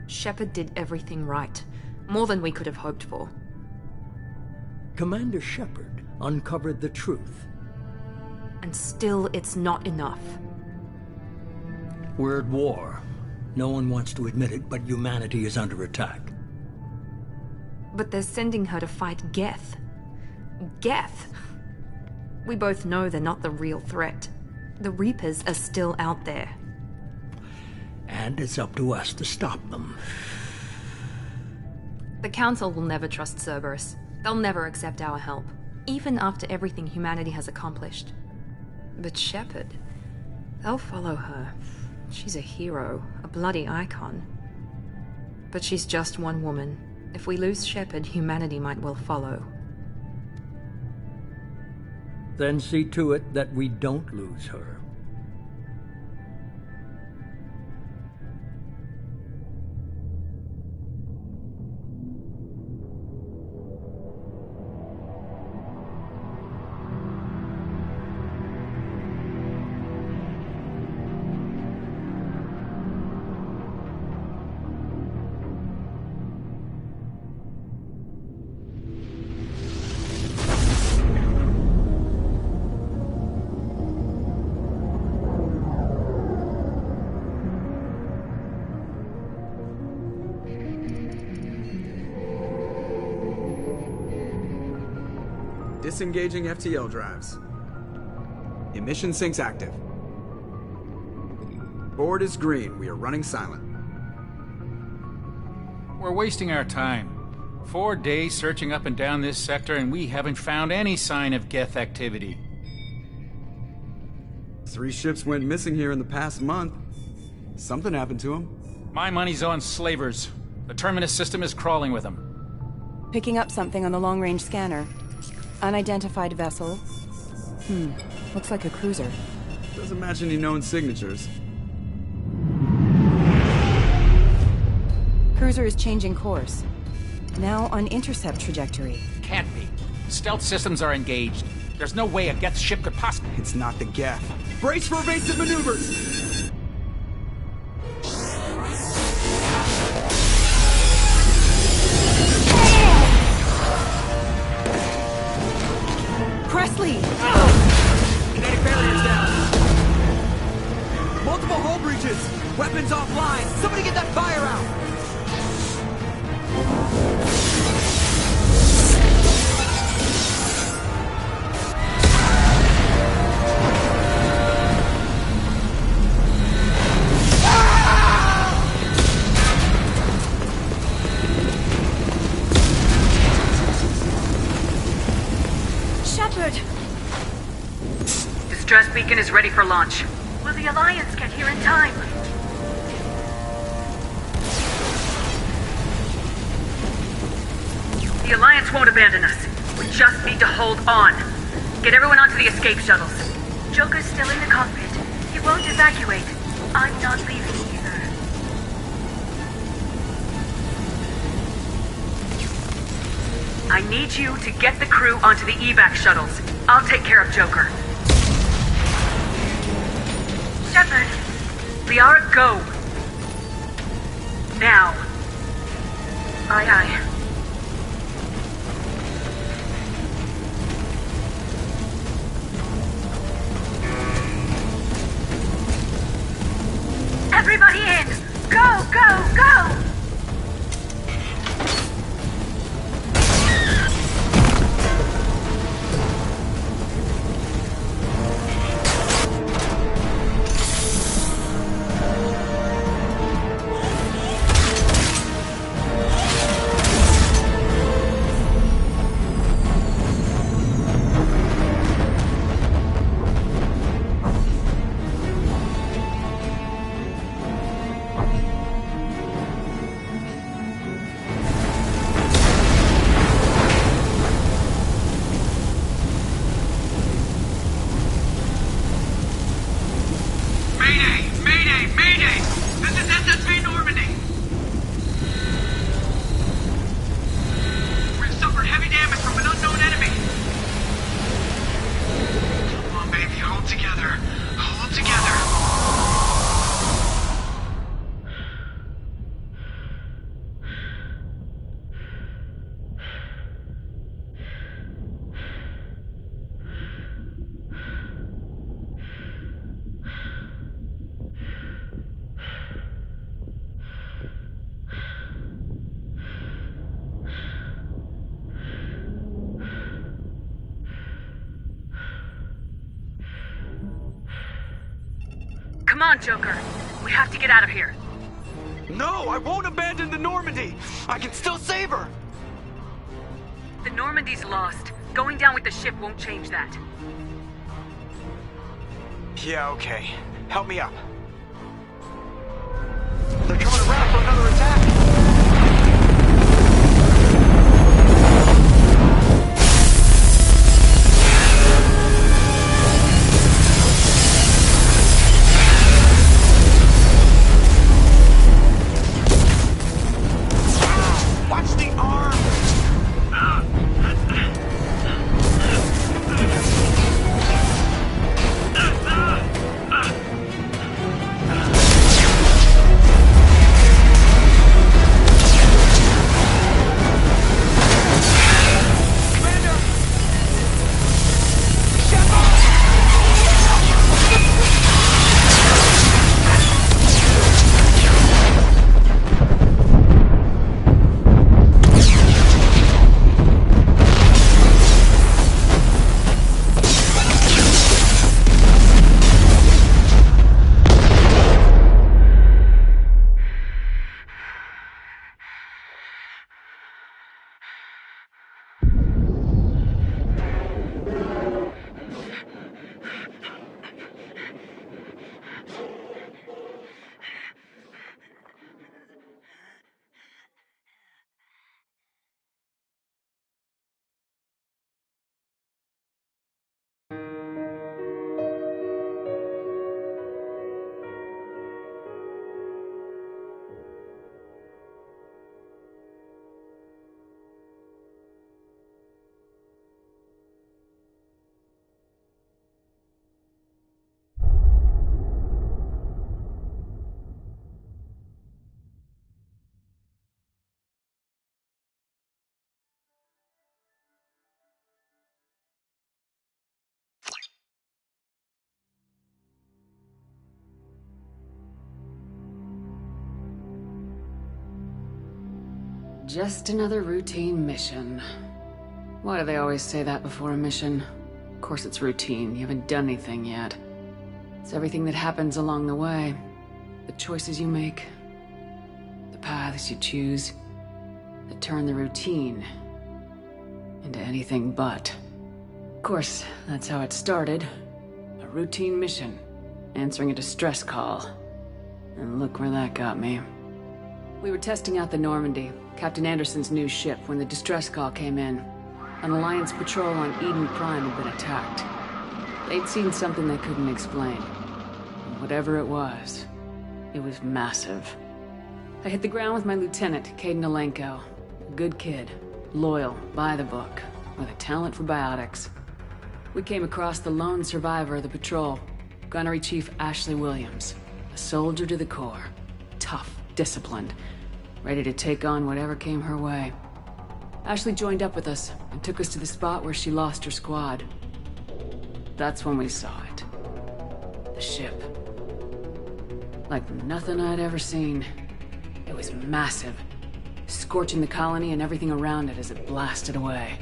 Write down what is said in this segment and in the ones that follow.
Shepard did everything right. More than we could have hoped for. Commander Shepard uncovered the truth. And still, it's not enough. We're at war. No one wants to admit it, but humanity is under attack. But they're sending her to fight Geth. Geth! We both know they're not the real threat. The Reapers are still out there. And it's up to us to stop them. The Council will never trust Cerberus. They'll never accept our help, even after everything humanity has accomplished. But Shepard, they'll follow her. She's a hero, a bloody icon. But she's just one woman. If we lose Shepard, humanity might well follow. Then see to it that we don't lose her. Disengaging FTL drives. Emission sinks active. Board is green. We are running silent. We're wasting our time. 4 days searching up and down this sector, and we haven't found any sign of Geth activity. 3 ships went missing here in the past month. Something happened to them. My money's on slavers. The Terminus system is crawling with them. Picking up something on the long-range scanner. Unidentified vessel. Looks like a cruiser. Doesn't match any known signatures. Cruiser is changing course. Now on intercept trajectory. Can't be. Stealth systems are engaged. There's no way a Geth ship could possibly... It's not the Geth. Brace for evasive maneuvers! Presley! Kinetic barriers down. Multiple hull breaches. Weapons offline. Somebody get that fire out. Shepard! Distress beacon is ready for launch. Will the Alliance get here in time? The Alliance won't abandon us. We just need to hold on. Get everyone onto the escape shuttles. Joker's still in the cockpit. He won't evacuate. I'm not leaving either. I need you to get the crew onto the evac shuttles. I'll take care of Joker. Shepard. Liara, go. Now. Aye, aye. Everybody in! Go, go, go! Come on, Joker. We have to get out of here. No, I won't abandon the Normandy! I can still save her! The Normandy's lost. Going down with the ship won't change that. Yeah, okay. Help me up. They're coming around for another attack! Watch the arm! Just another routine mission. Why do they always say that before a mission? Of course it's routine, you haven't done anything yet. It's everything that happens along the way. The choices you make, the paths you choose, that turn the routine into anything but. Of course, that's how it started. A routine mission, answering a distress call. And look where that got me. We were testing out the Normandy, Captain Anderson's new ship, when the distress call came in. An Alliance patrol on Eden Prime had been attacked. They'd seen something they couldn't explain. And whatever it was massive. I hit the ground with my lieutenant, Caden Alenko. A good kid, loyal, by the book, with a talent for biotics. We came across the lone survivor of the patrol, Gunnery Chief Ashley Williams. A soldier to the core. Tough, disciplined, ready to take on whatever came her way. Ashley joined up with us and took us to the spot where she lost her squad. That's when we saw it. The ship. Like nothing I'd ever seen. It was massive, scorching the colony and everything around it as it blasted away.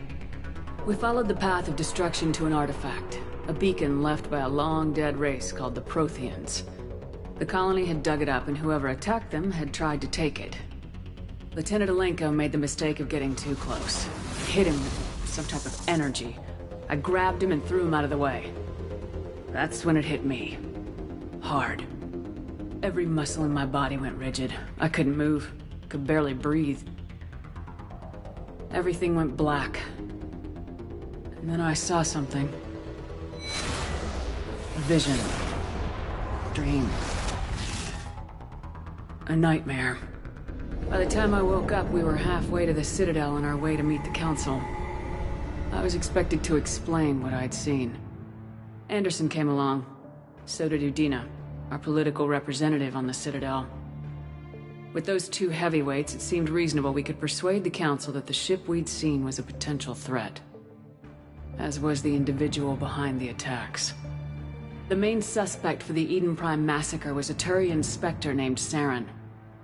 We followed the path of destruction to an artifact, a beacon left by a long-dead race called the Protheans. The colony had dug it up, and whoever attacked them had tried to take it. Lieutenant Alenko made the mistake of getting too close. Hit him with some type of energy. I grabbed him and threw him out of the way. That's when it hit me. Hard. Every muscle in my body went rigid. I couldn't move. Could barely breathe. Everything went black. And then I saw something. A vision. Dream. A nightmare. By the time I woke up, we were halfway to the Citadel on our way to meet the Council. I was expected to explain what I'd seen. Anderson came along. So did Udina, our political representative on the Citadel. With those two heavyweights, it seemed reasonable we could persuade the Council that the ship we'd seen was a potential threat. As was the individual behind the attacks. The main suspect for the Eden Prime massacre was a Turian Spectre named Saren.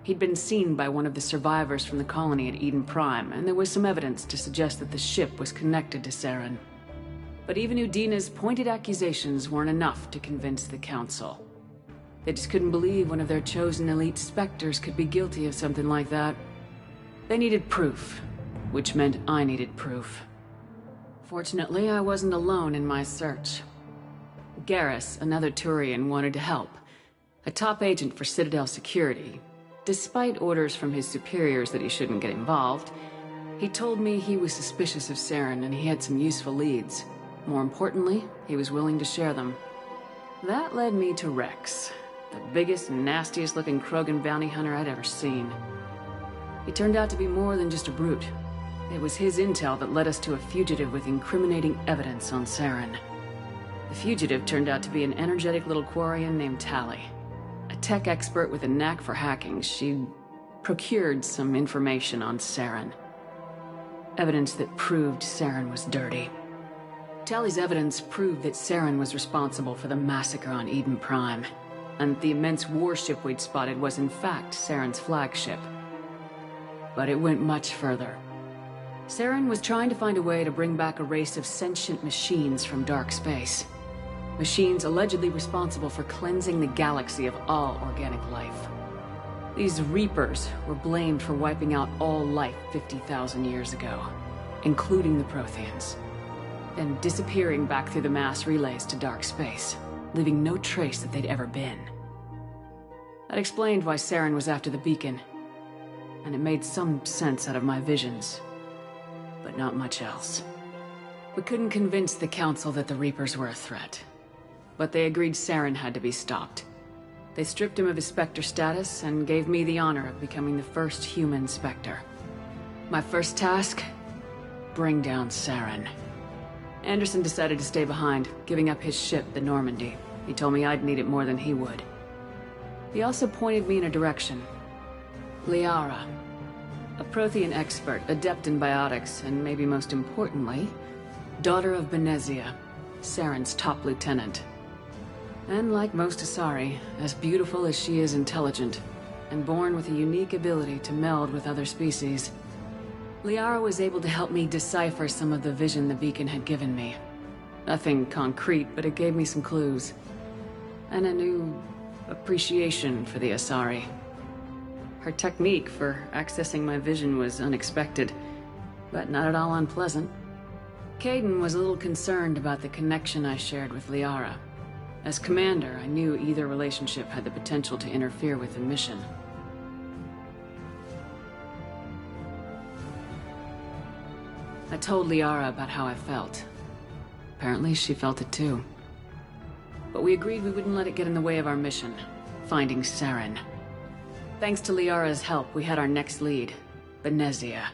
He'd been seen by one of the survivors from the colony at Eden Prime, and there was some evidence to suggest that the ship was connected to Saren. But even Udina's pointed accusations weren't enough to convince the Council. They just couldn't believe one of their chosen elite Spectres could be guilty of something like that. They needed proof, which meant I needed proof. Fortunately, I wasn't alone in my search. Garrus, another Turian, wanted to help. A top agent for Citadel Security. Despite orders from his superiors that he shouldn't get involved, he told me he was suspicious of Saren and he had some useful leads. More importantly, he was willing to share them. That led me to Rex, the biggest and nastiest looking Krogan bounty hunter I'd ever seen. He turned out to be more than just a brute. It was his intel that led us to a fugitive with incriminating evidence on Saren. The fugitive turned out to be an energetic little Quarian named Tali. A tech expert with a knack for hacking, she'd procured some information on Saren. Evidence that proved Saren was dirty. Tali's evidence proved that Saren was responsible for the massacre on Eden Prime, and the immense warship we'd spotted was in fact Saren's flagship. But it went much further. Saren was trying to find a way to bring back a race of sentient machines from dark space. Machines allegedly responsible for cleansing the galaxy of all organic life. These Reapers were blamed for wiping out all life 50,000 years ago, including the Protheans, then disappearing back through the mass relays to dark space, leaving no trace that they'd ever been. That explained why Saren was after the beacon, and it made some sense out of my visions, but not much else. We couldn't convince the Council that the Reapers were a threat, but they agreed Saren had to be stopped. They stripped him of his Spectre status and gave me the honor of becoming the first human Spectre. My first task? Bring down Saren. Anderson decided to stay behind, giving up his ship, the Normandy. He told me I'd need it more than he would. He also pointed me in a direction. Liara. A Prothean expert, adept in biotics, and maybe most importantly, daughter of Benezia, Saren's top lieutenant. And like most Asari, as beautiful as she is intelligent, and born with a unique ability to meld with other species. Liara was able to help me decipher some of the vision the beacon had given me. Nothing concrete, but it gave me some clues. And a new appreciation for the Asari. Her technique for accessing my vision was unexpected, but not at all unpleasant. Kaidan was a little concerned about the connection I shared with Liara. As commander, I knew either relationship had the potential to interfere with the mission. I told Liara about how I felt. Apparently, she felt it too. But we agreed we wouldn't let it get in the way of our mission, finding Saren. Thanks to Liara's help, we had our next lead, Benezia.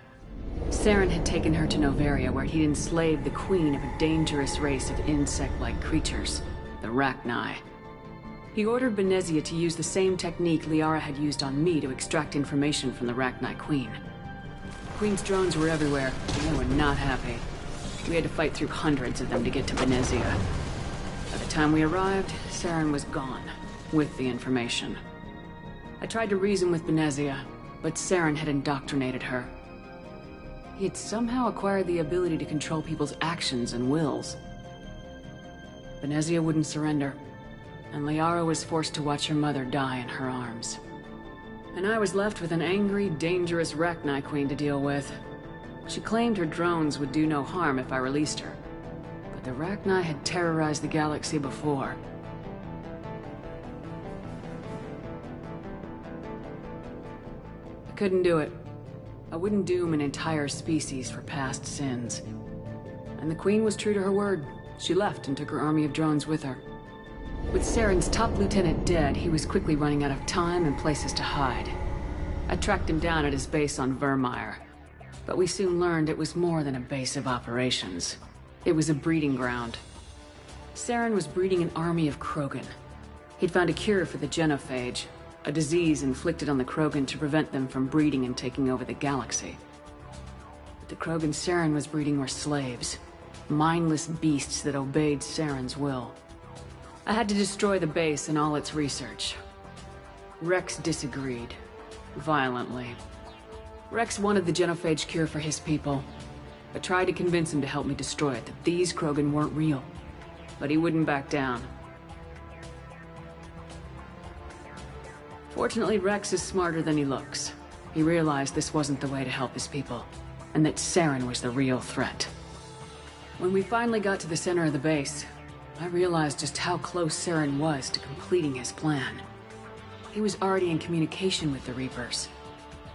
Saren had taken her to Noveria, where he'd enslaved the queen of a dangerous race of insect-like creatures, the Rachni. He ordered Benezia to use the same technique Liara had used on me to extract information from the Rachni queen. The queen's drones were everywhere, and they were not happy. We had to fight through hundreds of them to get to Benezia. By the time we arrived, Saren was gone, with the information. I tried to reason with Benezia, but Saren had indoctrinated her. He had somehow acquired the ability to control people's actions and wills. Benezia wouldn't surrender, and Liara was forced to watch her mother die in her arms. And I was left with an angry, dangerous Rachni queen to deal with. She claimed her drones would do no harm if I released her, but the Rachni had terrorized the galaxy before. I couldn't do it. I wouldn't doom an entire species for past sins. And the Queen was true to her word. She left and took her army of drones with her. With Saren's top lieutenant dead, he was quickly running out of time and places to hide. I tracked him down at his base on Vermeer, but we soon learned it was more than a base of operations. It was a breeding ground. Saren was breeding an army of Krogan. He'd found a cure for the genophage, a disease inflicted on the Krogan to prevent them from breeding and taking over the galaxy. But the Krogan Saren was breeding were slaves, mindless beasts that obeyed Saren's will. I had to destroy the base and all its research. Rex disagreed, violently. Rex wanted the genophage cure for his people. I tried to convince him to help me destroy it, that these Krogan weren't real. But he wouldn't back down. Fortunately, Rex is smarter than he looks. He realized this wasn't the way to help his people, and that Saren was the real threat. When we finally got to the center of the base, I realized just how close Saren was to completing his plan. He was already in communication with the Reapers.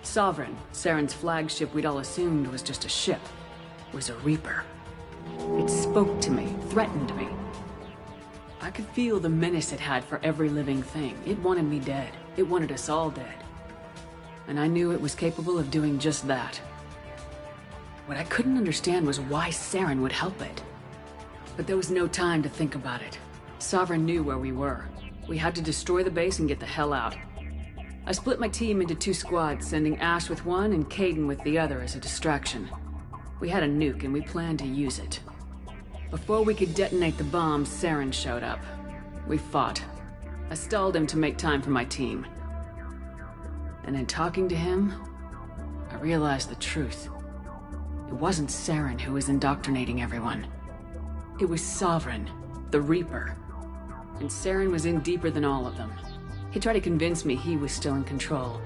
Sovereign, Saren's flagship we'd all assumed was just a ship, was a Reaper. It spoke to me, threatened me. I could feel the menace it had for every living thing. It wanted me dead. It wanted us all dead. And I knew it was capable of doing just that. What I couldn't understand was why Saren would help it. But there was no time to think about it. Sovereign knew where we were. We had to destroy the base and get the hell out. I split my team into 2 squads, sending Ash with one and Caden with the other as a distraction. We had a nuke and we planned to use it. Before we could detonate the bomb, Saren showed up. We fought. I stalled him to make time for my team. And in talking to him, I realized the truth. It wasn't Saren who was indoctrinating everyone. It was Sovereign, the Reaper. And Saren was in deeper than all of them. He tried to convince me he was still in control.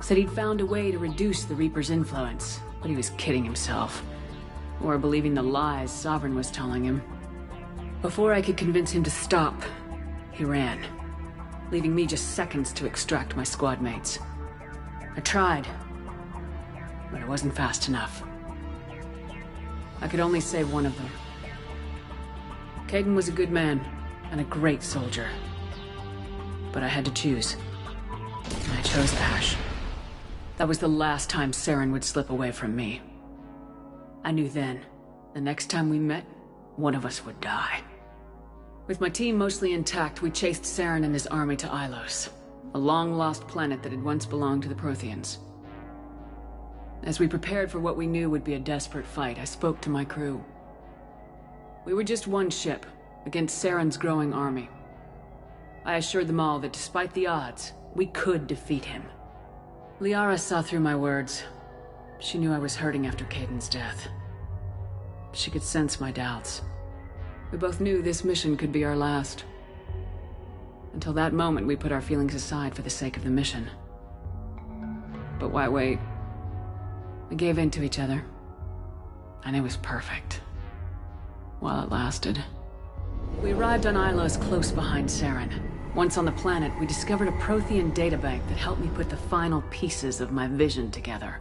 Said he'd found a way to reduce the Reaper's influence, but he was kidding himself. Or believing the lies Sovereign was telling him. Before I could convince him to stop, he ran, leaving me just seconds to extract my squad mates. I tried, but it wasn't fast enough. I could only save one of them. Caden was a good man, and a great soldier. But I had to choose. And I chose Ash. That was the last time Saren would slip away from me. I knew then, the next time we met, one of us would die. With my team mostly intact, we chased Saren and his army to Ilos, a long-lost planet that had once belonged to the Protheans. As we prepared for what we knew would be a desperate fight, I spoke to my crew. We were just one ship, against Saren's growing army. I assured them all that despite the odds, we could defeat him. Liara saw through my words. She knew I was hurting after Caden's death. She could sense my doubts. We both knew this mission could be our last. Until that moment, we put our feelings aside for the sake of the mission. But why wait? We gave in to each other. And it was perfect. While it lasted. We arrived on Ilos close behind Saren. Once on the planet, we discovered a Prothean databank that helped me put the final pieces of my vision together.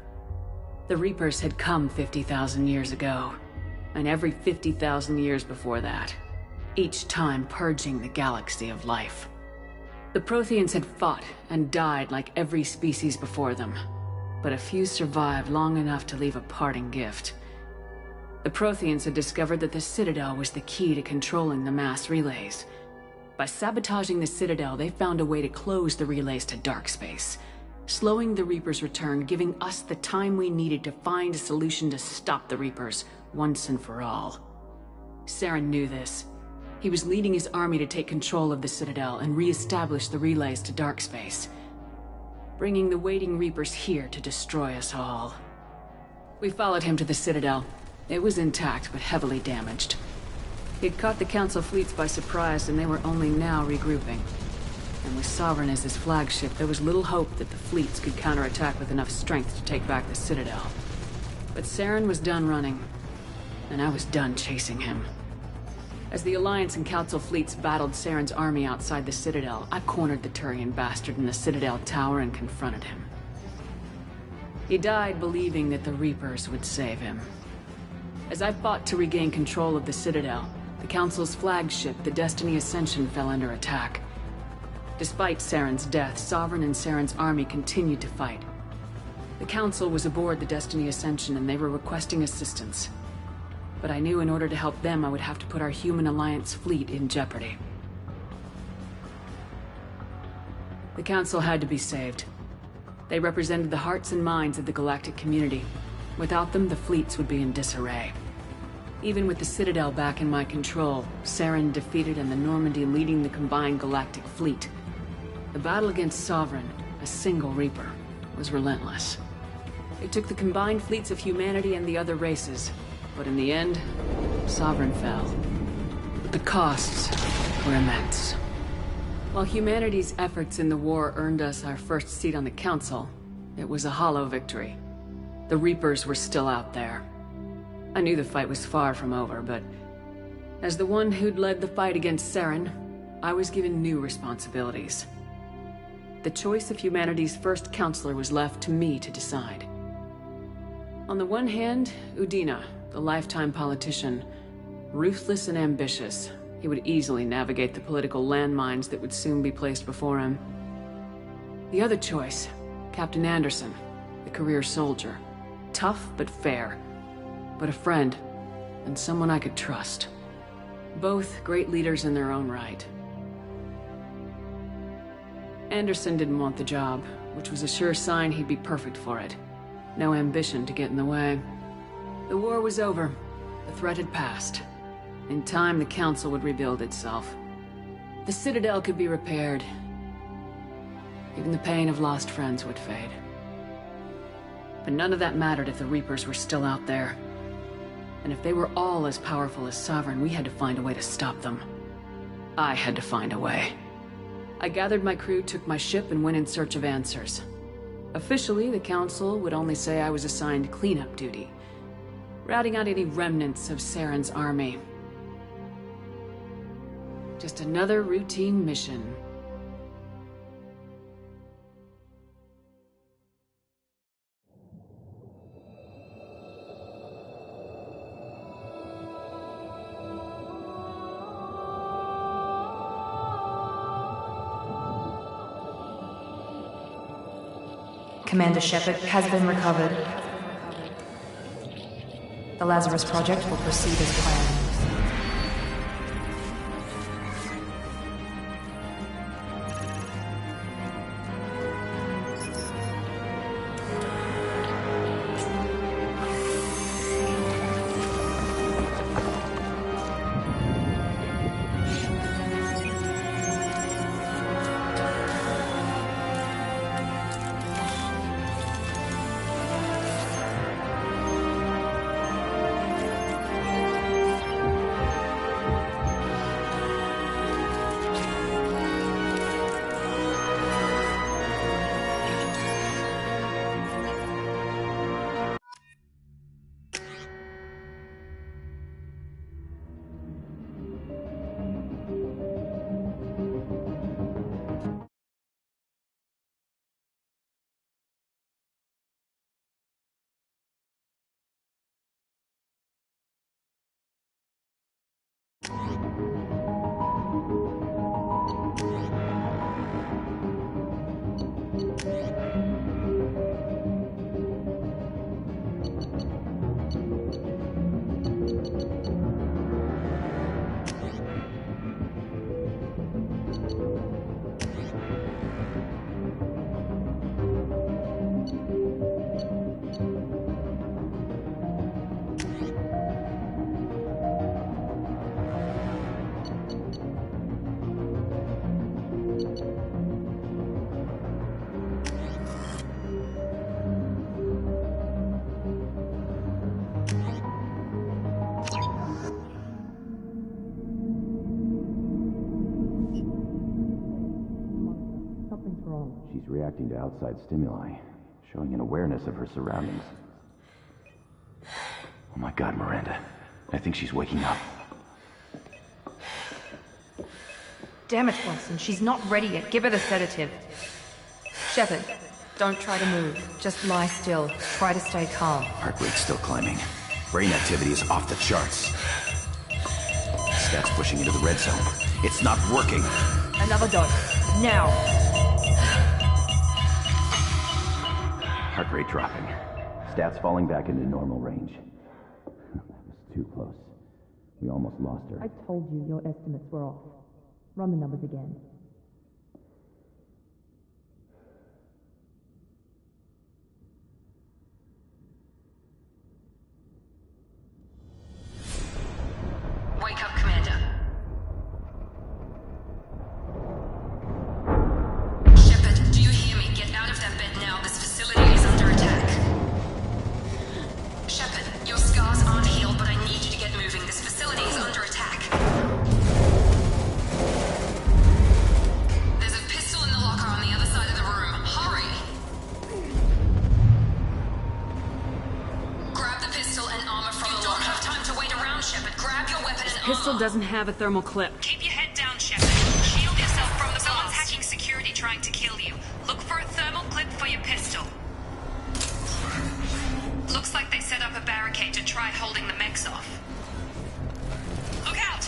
The Reapers had come 50,000 years ago, and every 50,000 years before that, each time purging the galaxy of life. The Protheans had fought and died like every species before them, but a few survived long enough to leave a parting gift. The Protheans had discovered that the Citadel was the key to controlling the mass relays. By sabotaging the Citadel, they found a way to close the relays to dark space, slowing the Reapers' return, giving us the time we needed to find a solution to stop the Reapers once and for all. Saren knew this. He was leading his army to take control of the Citadel and re-establish the relays to dark space, bringing the waiting Reapers here to destroy us all. We followed him to the Citadel. It was intact, but heavily damaged. He'd caught the Council fleets by surprise, and they were only now regrouping. And with Sovereign as his flagship, there was little hope that the fleets could counterattack with enough strength to take back the Citadel. But Saren was done running, and I was done chasing him. As the Alliance and Council fleets battled Saren's army outside the Citadel, I cornered the Turian bastard in the Citadel tower and confronted him. He died believing that the Reapers would save him. As I fought to regain control of the Citadel, the Council's flagship, the Destiny Ascension, fell under attack. Despite Saren's death, Sovereign and Saren's army continued to fight. The Council was aboard the Destiny Ascension and they were requesting assistance. But I knew in order to help them, I would have to put our human Alliance fleet in jeopardy. The Council had to be saved. They represented the hearts and minds of the galactic community. Without them, the fleets would be in disarray. Even with the Citadel back in my control, Saren defeated and the Normandy leading the combined galactic fleet. The battle against Sovereign, a single Reaper, was relentless. It took the combined fleets of humanity and the other races, but in the end, Sovereign fell. But the costs were immense. While humanity's efforts in the war earned us our first seat on the Council, it was a hollow victory. The Reapers were still out there. I knew the fight was far from over, but as the one who'd led the fight against Saren, I was given new responsibilities. The choice of humanity's first counselor was left to me to decide. On the one hand, Udina, the lifetime politician, ruthless and ambitious. He would easily navigate the political landmines that would soon be placed before him. The other choice, Captain Anderson, the career soldier. Tough but fair, but a friend, and someone I could trust. Both great leaders in their own right. Anderson didn't want the job, which was a sure sign he'd be perfect for it. No ambition to get in the way. The war was over. The threat had passed. In time, the Council would rebuild itself. The Citadel could be repaired. Even the pain of lost friends would fade. But none of that mattered if the Reapers were still out there. And if they were all as powerful as Sovereign, we had to find a way to stop them. I had to find a way. I gathered my crew, took my ship, and went in search of answers. Officially, the Council would only say I was assigned cleanup duty, routing out any remnants of Saren's army. Just another routine mission. Commander Shepard has been recovered. The Lazarus Project will proceed as planned. She's reacting to outside stimuli, showing an awareness of her surroundings. Oh my God, Miranda. I think she's waking up. Damn it, Watson, she's not ready yet. Give her the sedative. Shepard, don't try to move. Just lie still. Try to stay calm. Heart rate's still climbing. Brain activity is off the charts. Stats pushing into the red zone. It's not working. Another dose. Now. Heart rate dropping. Stats falling back into normal range. That was too close. We almost lost her. I told you your estimates were off. Run the numbers again. Wake up, Commander. Shepard, do you hear me? Get out of that bed now. This facility is under attack. Shepard, your scars aren't healed, but I need you to get moving. This facility is under attack. pistol doesn't have a thermal clip. Keep your head down, Shepard. Shield yourself from the Someone's hacking security trying to kill you. Look for a thermal clip for your pistol. Looks like they set up a barricade to try holding the mechs off. Look out!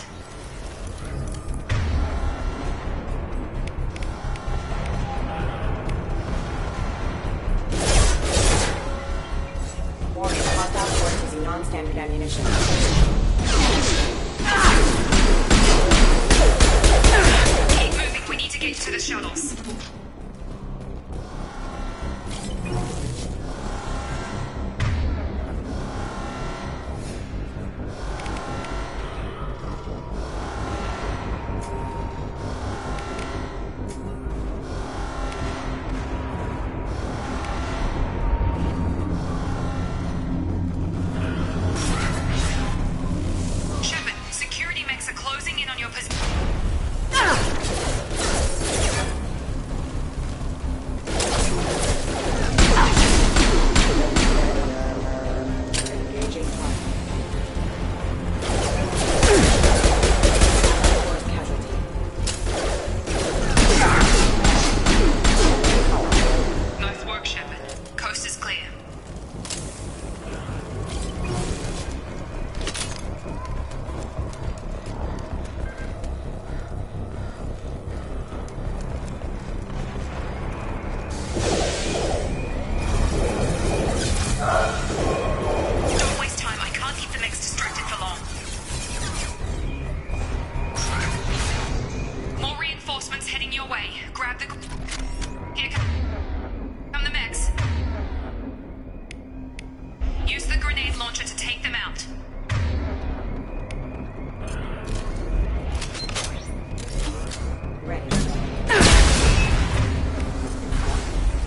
Warning, hostile force using non-standard ammunition. Keep moving, we need to get to the shuttles. Shepard, security mechs are closing in on your position. Engaging target. Force casualty. Nice work, Shepard. Coast is clear. Don't waste time. I can't keep the mechs distracted for long. More reinforcements heading your way. Grab the... Here come the mechs. Use the grenade launcher to take them out. Ready.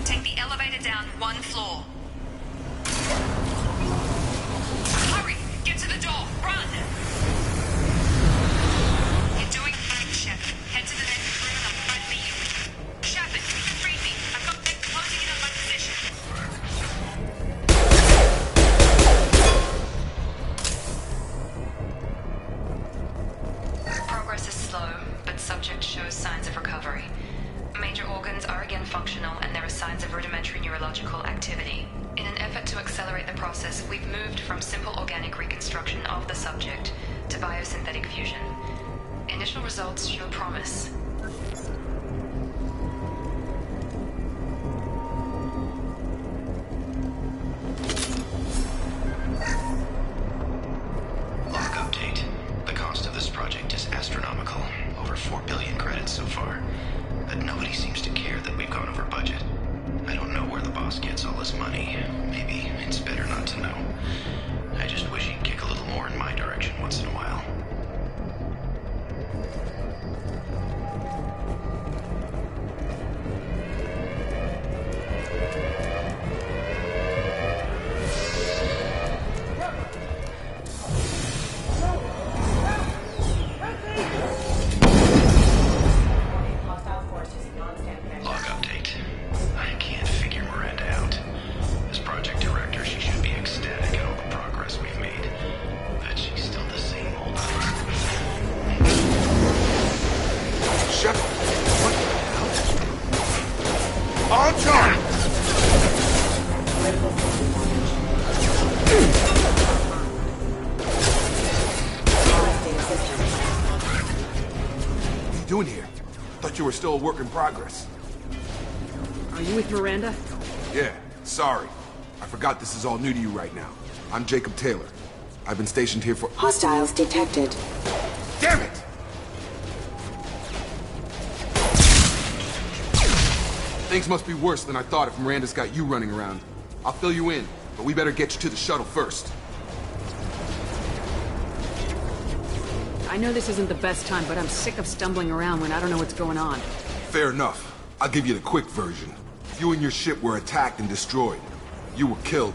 Take the elevator down one floor. Hurry! Get to the door! Run! You're doing fine, Shepard. Head to the next room and I'll try to meet you. Shepard, read me. I've got them closing in on my position. Progress is slow, but subject shows signs of recovery. Major organs are again functional, and there are signs of rudimentary neurological activity. In an effort to accelerate the process, we've moved from simple organic reconstruction of the subject to biosynthetic fusion. Initial results show promise. Log update. The cost of this project is astronomical. Over 4 billion credits so far. But nobody seems to care that we've gone over budget. I don't know where the boss gets all this money. Maybe it's better not to know. I just wish he'd kick a little more in my direction once in a while. Warning, hostile force using non-standard ammunition. Log update. I can't figure Miranda out. As project director, she should be ecstatic at all the progress we've made. But she's still the same old. Shepard, what the hell? On time! What are you doing here? Thought you were still a work in progress. Are you with Miranda? Yeah, sorry. I forgot this is all new to you right now. I'm Jacob Taylor. I've been stationed here for... Hostiles detected. Damn it! Things must be worse than I thought if Miranda's got you running around. I'll fill you in, but we better get you to the shuttle first. I know this isn't the best time, but I'm sick of stumbling around when I don't know what's going on. Fair enough. I'll give you the quick version. You and your ship were attacked and destroyed. You were killed.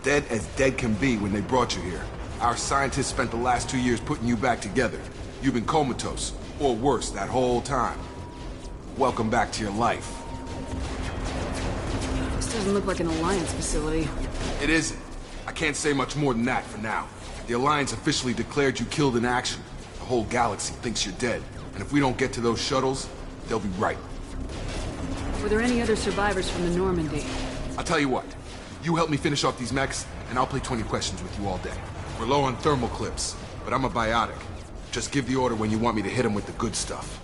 Dead as dead can be when they brought you here. Our scientists spent the last 2 years putting you back together. You've been comatose, or worse, that whole time. Welcome back to your life. This doesn't look like an Alliance facility. It isn't. I can't say much more than that for now. The Alliance officially declared you killed in action. A whole galaxy thinks you're dead. And if we don't get to those shuttles, they'll be right. Were there any other survivors from the Normandy? I'll tell you what. You help me finish off these mechs, and I'll play 20 questions with you all day. We're low on thermal clips, but I'm a biotic. Just give the order when you want me to hit them with the good stuff.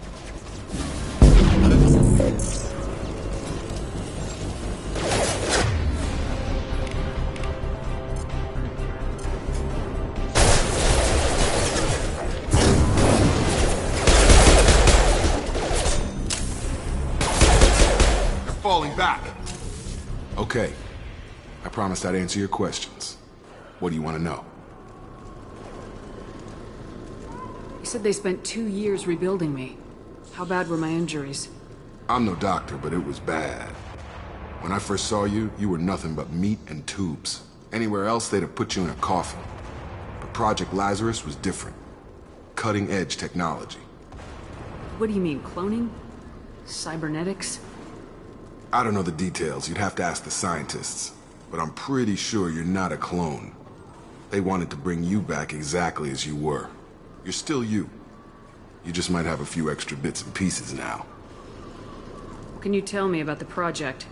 They're falling back. Okay. I promised I'd answer your questions. What do you want to know? You said they spent 2 years rebuilding me. How bad were my injuries? I'm no doctor, but it was bad. When I first saw you, you were nothing but meat and tubes. Anywhere else, they'd have put you in a coffin. But Project Lazarus was different. Cutting-edge technology. What do you mean, cloning? Cybernetics? I don't know the details. You'd have to ask the scientists. But I'm pretty sure you're not a clone. They wanted to bring you back exactly as you were. You're still you. You just might have a few extra bits and pieces now. What can you tell me about the project?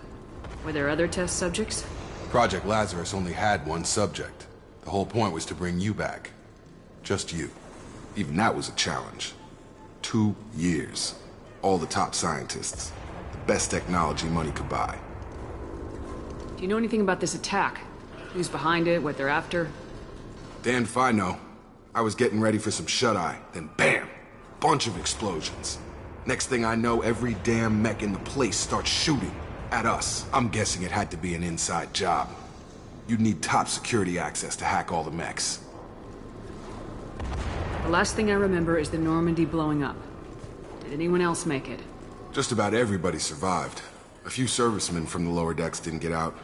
Were there other test subjects? Project Lazarus only had one subject. The whole point was to bring you back. Just you. Even that was a challenge. 2 years. All the top scientists. The best technology money could buy. Do you know anything about this attack? Who's behind it, what they're after? Damned if I know. I was getting ready for some shut-eye, then bam! Bunch of explosions. Next thing I know, every damn mech in the place starts shooting at us. I'm guessing it had to be an inside job. You'd need top security access to hack all the mechs. The last thing I remember is the Normandy blowing up. Did anyone else make it? Just about everybody survived. A few servicemen from the lower decks didn't get out.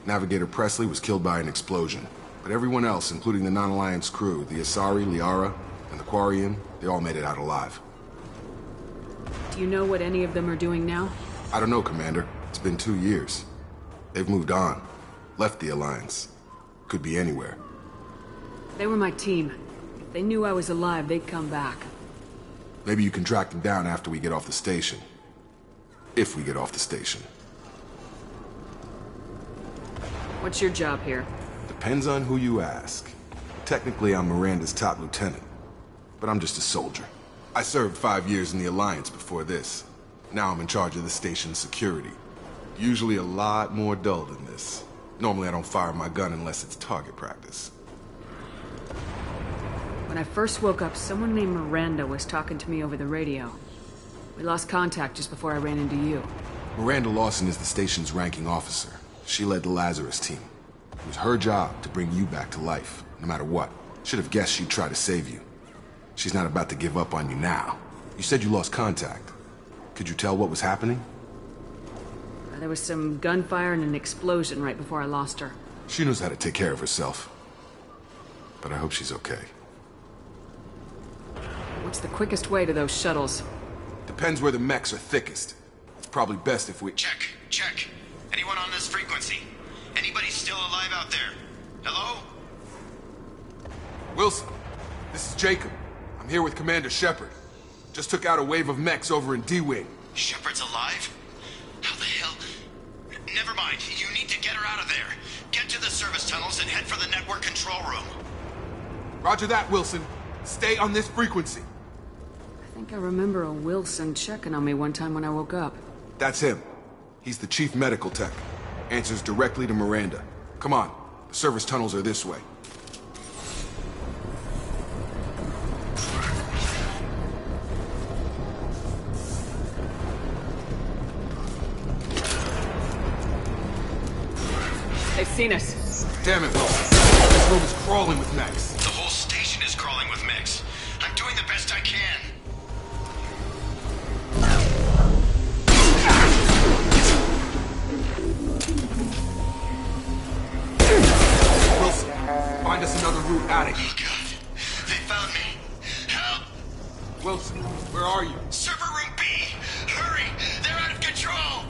Navigator Presley was killed by an explosion. But everyone else, including the non-Alliance crew, the Asari, Liara, and the Quarian, they all made it out alive. Do you know what any of them are doing now? I don't know, Commander. It's been 2 years. They've moved on. Left the Alliance. Could be anywhere. They were my team. If they knew I was alive, they'd come back. Maybe you can track them down after we get off the station. If we get off the station. What's your job here? Depends on who you ask. Technically, I'm Miranda's top lieutenant. But I'm just a soldier. I served 5 years in the Alliance before this. Now I'm in charge of the station's security. Usually a lot more dull than this. Normally I don't fire my gun unless it's target practice. When I first woke up, someone named Miranda was talking to me over the radio. We lost contact just before I ran into you. Miranda Lawson is the station's ranking officer. She led the Lazarus team. It was her job to bring you back to life, no matter what. Should have guessed she'd try to save you. She's not about to give up on you now. You said you lost contact. Could you tell what was happening? There was some gunfire and an explosion right before I lost her. She knows how to take care of herself. But I hope she's okay. What's the quickest way to those shuttles? Depends where the mechs are thickest. It's probably best if we... Check. Anyone on this frequency? Anybody still alive out there? Hello? Wilson, this is Jacob. I'm here with Commander Shepard. Just took out a wave of mechs over in D-Wing. Shepard's alive? How the hell? Never mind. You need to get her out of there. Get to the service tunnels and head for the network control room. Roger that, Wilson. Stay on this frequency. I think I remember a Wilson checking on me one time when I woke up. That's him. He's the chief medical tech. Answers directly to Miranda. Come on. The service tunnels are this way. They've seen us. Damn it, Wilson. This room is crawling with mechs. The whole station is crawling with mechs. I'm doing the best I can. Wilson, find us another route out of here. Oh, God. They found me. Help! Wilson, where are you? Server room B! Hurry! They're out of control!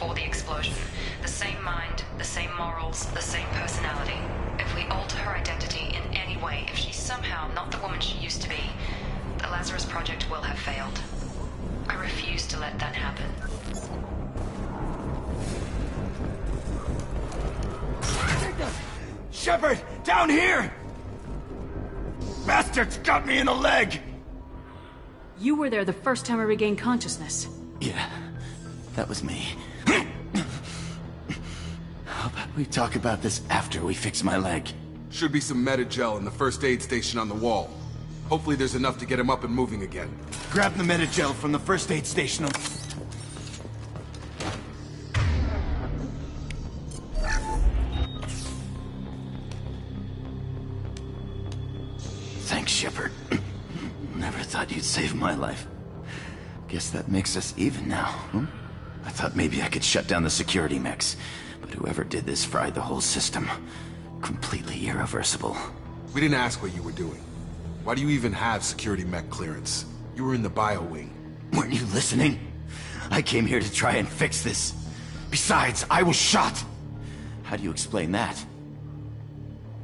before the explosion. The same mind, the same morals, the same personality. If we alter her identity in any way, if she's somehow not the woman she used to be, the Lazarus Project will have failed. I refuse to let that happen. Shepard! Down here! Bastards got me in the leg! You were there the first time I regained consciousness. Yeah, that was me. How about we talk about this after we fix my leg? Should be some Metagel in the first aid station on the wall. Hopefully there's enough to get him up and moving again. Grab the Metagel from the first aid station. Thanks, Shepard. Never thought you'd save my life. Guess that makes us even now, huh? I thought maybe I could shut down the security mechs, but whoever did this fried the whole system. Completely irreversible. We didn't ask what you were doing. Why do you even have security mech clearance? You were in the bio wing. Weren't you listening? I came here to try and fix this. Besides, I was shot. How do you explain that?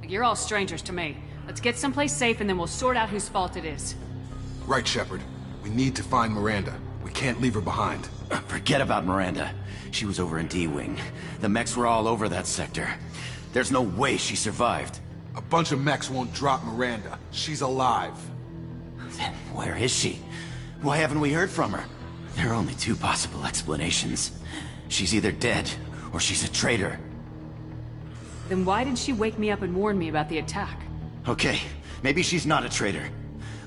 You're all strangers to me. Let's get someplace safe and then we'll sort out whose fault it is. Right, Shepard. We need to find Miranda. We can't leave her behind. Forget about Miranda. She was over in D-Wing. The mechs were all over that sector. There's no way she survived. A bunch of mechs won't drop Miranda. She's alive. Then where is she? Why haven't we heard from her? There are only two possible explanations. She's either dead, or she's a traitor. Then why did she wake me up and warn me about the attack? Okay, maybe she's not a traitor.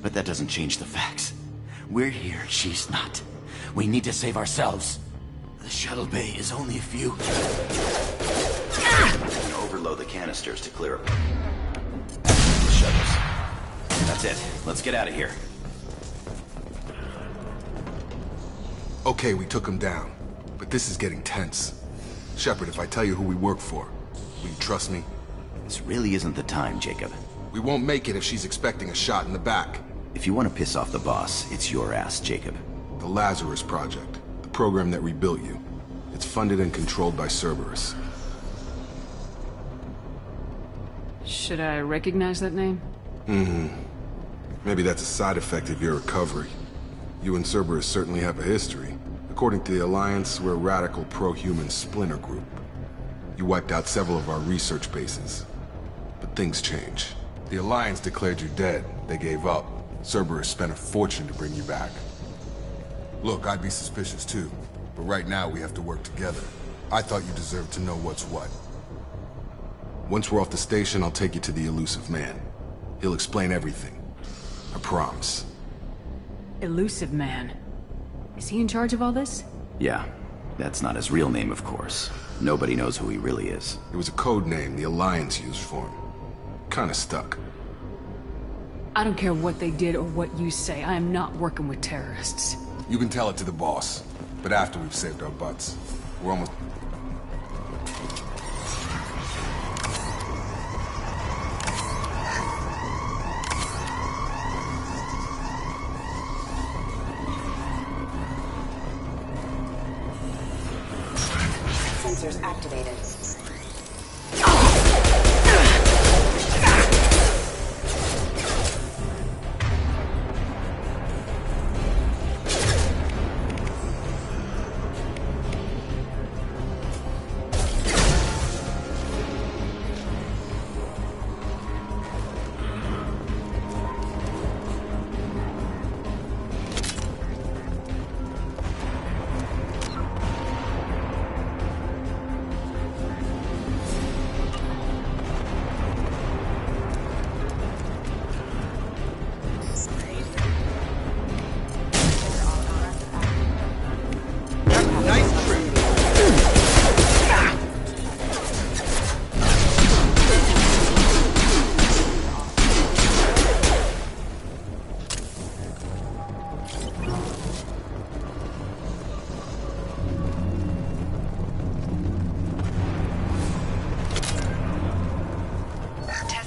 But that doesn't change the facts. We're here, she's not. We need to save ourselves. The shuttle bay is only a few... And overload the canisters to clear up the shuttles. That's it. Let's get out of here. Okay, we took him down. But this is getting tense. Shepard, if I tell you who we work for, will you trust me? This really isn't the time, Jacob. We won't make it if she's expecting a shot in the back. If you want to piss off the boss, it's your ass, Jacob. The Lazarus Project. The program that rebuilt you. It's funded and controlled by Cerberus. Should I recognize that name? Maybe that's a side effect of your recovery. You and Cerberus certainly have a history. According to the Alliance, we're a radical pro-human splinter group. You wiped out several of our research bases. But things change. The Alliance declared you dead. They gave up. Cerberus spent a fortune to bring you back. Look, I'd be suspicious too. But right now, we have to work together. I thought you deserved to know what's what. Once we're off the station, I'll take you to the elusive man. He'll explain everything. I promise. Elusive Man. Is he in charge of all this? Yeah, that's not his real name, of course. Nobody knows who he really is. It was a code name the Alliance used for him. Kinda stuck. I don't care what they did or what you say. I am not working with terrorists. You can tell it to the boss, but after we've saved our butts. We're almost... Sensors activated.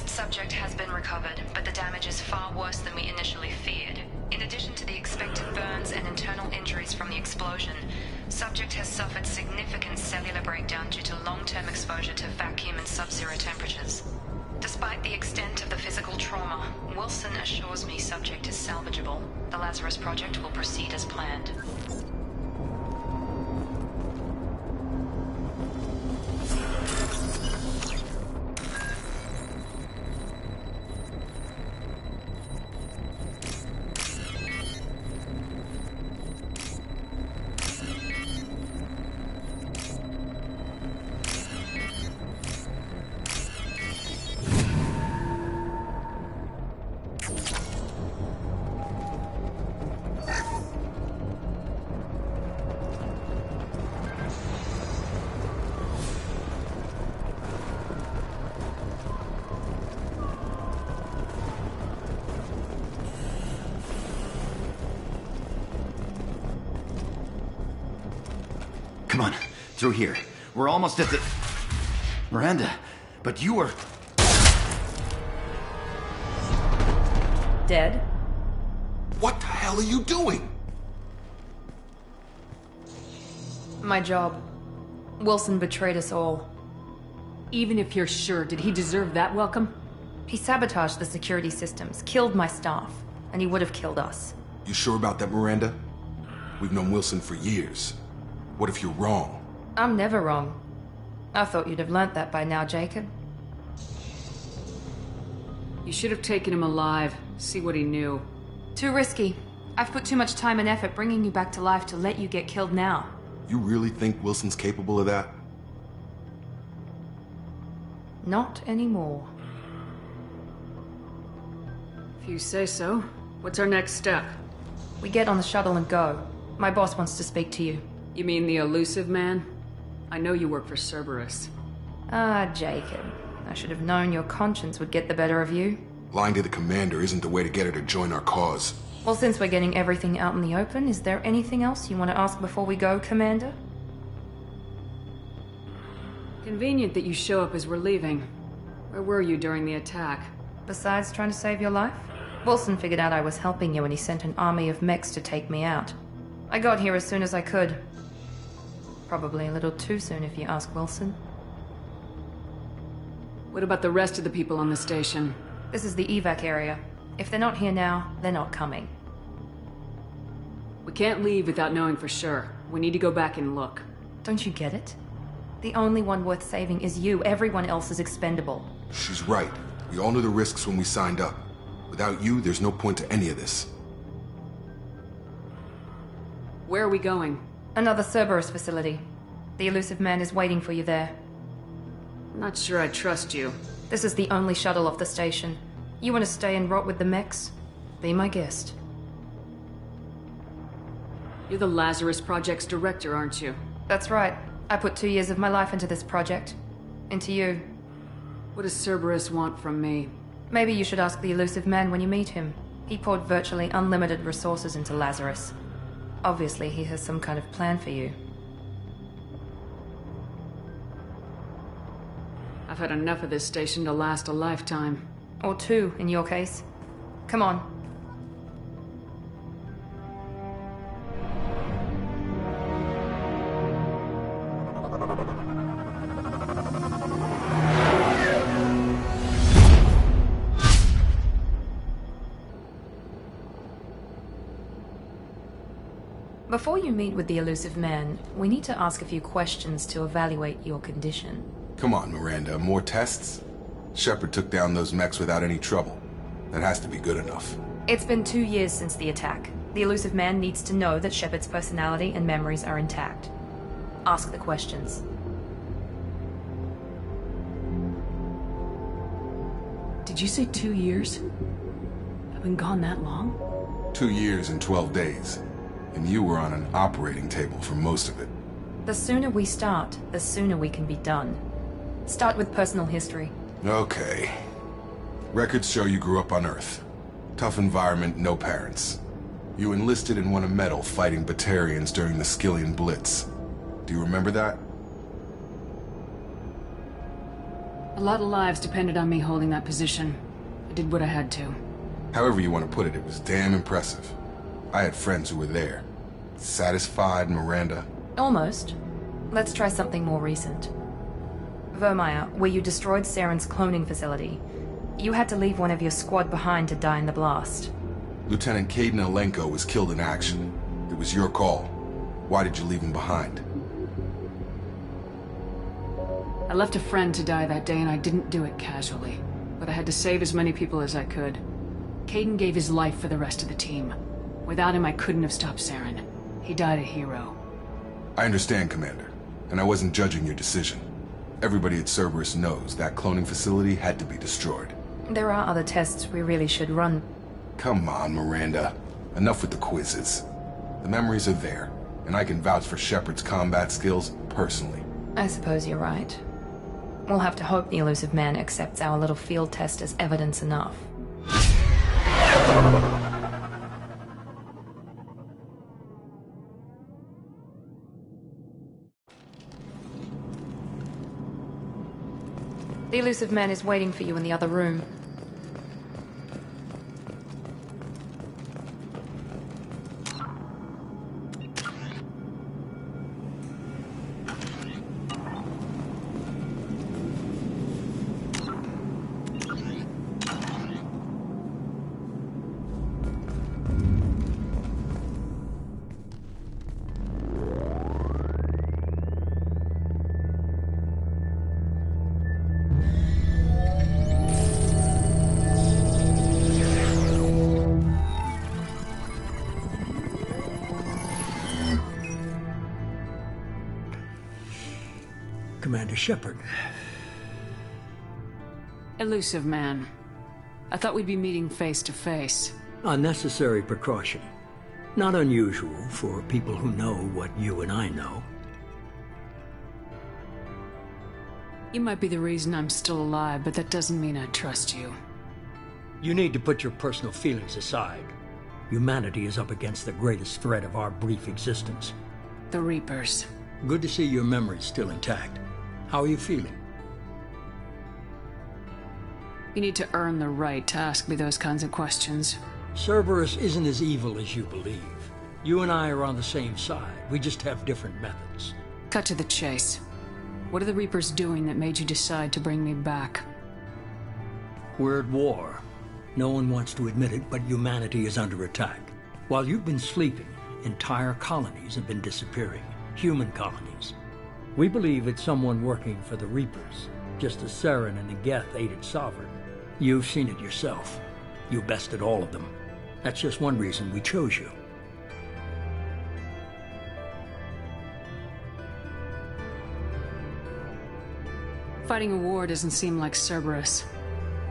Subject has been recovered, but the damage is far worse than we initially feared. In addition to the expected burns and internal injuries from the explosion, Subject has suffered significant cellular breakdown due to long-term exposure to vacuum and sub-zero temperatures. Despite the extent of the physical trauma, Wilson assures me subject is salvageable. The Lazarus Project will proceed as planned. Come on, through here. We're almost at the... Miranda, but you were... Dead? What the hell are you doing? My job. Wilson betrayed us all. Even if you're sure, did he deserve that welcome? He sabotaged the security systems, killed my staff, and he would have killed us. You sure about that, Miranda? We've known Wilson for years. What if you're wrong? I'm never wrong. I thought you'd have learnt that by now, Jacob. You should have taken him alive, see what he knew. Too risky. I've put too much time and effort bringing you back to life to let you get killed now. You really think Wilson's capable of that? Not anymore. If you say so. What's our next step? We get on the shuttle and go. My boss wants to speak to you. You mean the elusive man? I know you work for Cerberus. Ah, Jacob. I should have known your conscience would get the better of you. Lying to the commander isn't the way to get her to join our cause. Well, since we're getting everything out in the open, is there anything else you want to ask before we go, Commander? Convenient that you show up as we're leaving. Where were you during the attack? Besides trying to save your life? Wilson figured out I was helping you and he sent an army of mechs to take me out. I got here as soon as I could. Probably a little too soon if you ask Wilson. What about the rest of the people on the station? This is the evac area. If they're not here now, they're not coming. We can't leave without knowing for sure. We need to go back and look. Don't you get it? The only one worth saving is you. Everyone else is expendable. She's right. We all knew the risks when we signed up. Without you, there's no point to any of this. Where are we going? Another Cerberus facility. The elusive man is waiting for you there. I'm not sure I trust you. This is the only shuttle off the station. You want to stay and rot with the mechs? Be my guest. You're the Lazarus Project's director, aren't you? That's right. I put 2 years of my life into this project. Into you. What does Cerberus want from me? Maybe you should ask the elusive man when you meet him. He poured virtually unlimited resources into Lazarus. Obviously, he has some kind of plan for you. I've had enough of this station to last a lifetime. Or 2, in your case. Come on. Before you meet with the elusive man, we need to ask a few questions to evaluate your condition. Come on, Miranda, more tests? Shepard took down those mechs without any trouble. That has to be good enough. It's been 2 years since the attack. The elusive man needs to know that Shepard's personality and memories are intact. Ask the questions. Did you say 2 years? I've been gone that long? 2 years and 12 days. And you were on an operating table for most of it. The sooner we start, the sooner we can be done. Start with personal history. Okay. Records show you grew up on Earth. Tough environment, no parents. You enlisted and won a medal fighting Batarians during the Skillian Blitz. Do you remember that? A lot of lives depended on me holding that position. I did what I had to. However you want to put it, it was damn impressive. I had friends who were there. Satisfied, Miranda? Almost. Let's try something more recent. Vermeer, where you destroyed Saren's cloning facility, you had to leave one of your squad behind to die in the blast. Lieutenant Caden Alenko was killed in action. It was your call. Why did you leave him behind? I left a friend to die that day, and I didn't do it casually. But I had to save as many people as I could. Caden gave his life for the rest of the team. Without him, I couldn't have stopped Saren. He died a hero. I understand, Commander, and I wasn't judging your decision. Everybody at Cerberus knows that cloning facility had to be destroyed. There are other tests we really should run. Come on, Miranda. Enough with the quizzes. The memories are there, and I can vouch for Shepard's combat skills personally. I suppose you're right. We'll have to hope the elusive man accepts our little field test as evidence enough. The elusive man is waiting for you in the other room. Commander Shepard. Elusive man. I thought we'd be meeting face to face. Unnecessary precaution. Not unusual for people who know what you and I know. You might be the reason I'm still alive, but that doesn't mean I trust you. You need to put your personal feelings aside. Humanity is up against the greatest threat of our brief existence. The Reapers. Good to see your memory's still intact. How are you feeling? You need to earn the right to ask me those kinds of questions. Cerberus isn't as evil as you believe. You and I are on the same side. We just have different methods. Cut to the chase. What are the Reapers doing that made you decide to bring me back? We're at war. No one wants to admit it, but humanity is under attack. While you've been sleeping, entire colonies have been disappearing. Human colonies. We believe it's someone working for the Reapers, just as Saren and the Geth aided Sovereign. You've seen it yourself. You bested all of them. That's just one reason we chose you. Fighting a war doesn't seem like Cerberus.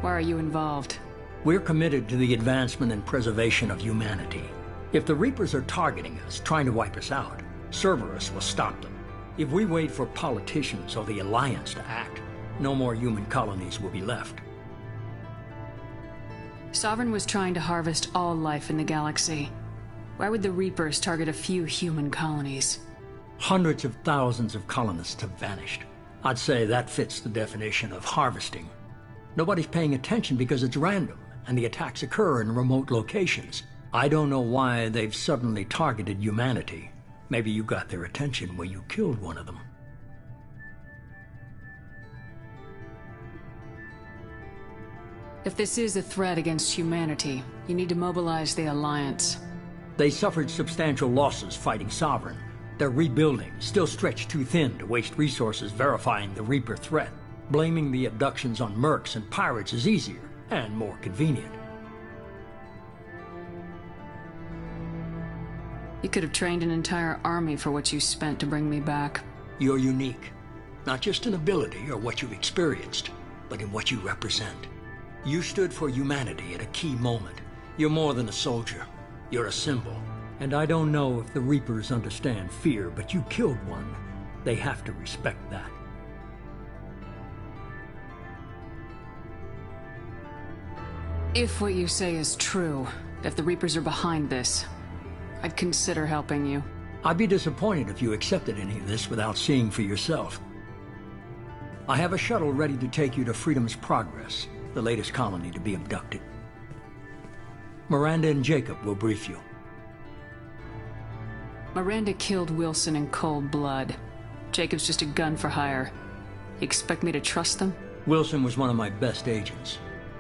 Why are you involved? We're committed to the advancement and preservation of humanity. If the Reapers are targeting us, trying to wipe us out, Cerberus will stop them. If we wait for politicians or the Alliance to act, no more human colonies will be left. Sovereign was trying to harvest all life in the galaxy. Why would the Reapers target a few human colonies? Hundreds of thousands of colonists have vanished. I'd say that fits the definition of harvesting. Nobody's paying attention because it's random, and the attacks occur in remote locations. I don't know why they've suddenly targeted humanity. Maybe you got their attention when you killed one of them. If this is a threat against humanity, you need to mobilize the Alliance. They suffered substantial losses fighting Sovereign. They're rebuilding, still stretched too thin to waste resources verifying the Reaper threat. Blaming the abductions on mercs and pirates is easier and more convenient. You could have trained an entire army for what you spent to bring me back. You're unique. Not just in ability or what you've experienced, but in what you represent. You stood for humanity at a key moment. You're more than a soldier. You're a symbol. And I don't know if the Reapers understand fear, but you killed one. They have to respect that. If what you say is true, if the Reapers are behind this, I'd consider helping you. I'd be disappointed if you accepted any of this without seeing for yourself. I have a shuttle ready to take you to Freedom's Progress, the latest colony to be abducted. Miranda and Jacob will brief you. Miranda killed Wilson in cold blood. Jacob's just a gun for hire. You expect me to trust them? Wilson was one of my best agents,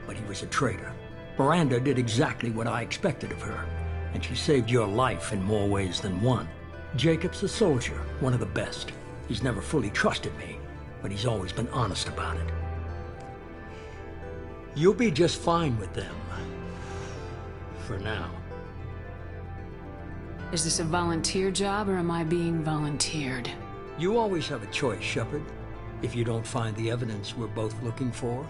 but he was a traitor. Miranda did exactly what I expected of her, and she saved your life in more ways than one. Jacob's a soldier, one of the best. He's never fully trusted me, but he's always been honest about it. You'll be just fine with them. For now. Is this a volunteer job, or am I being volunteered? You always have a choice, Shepard. If you don't find the evidence we're both looking for,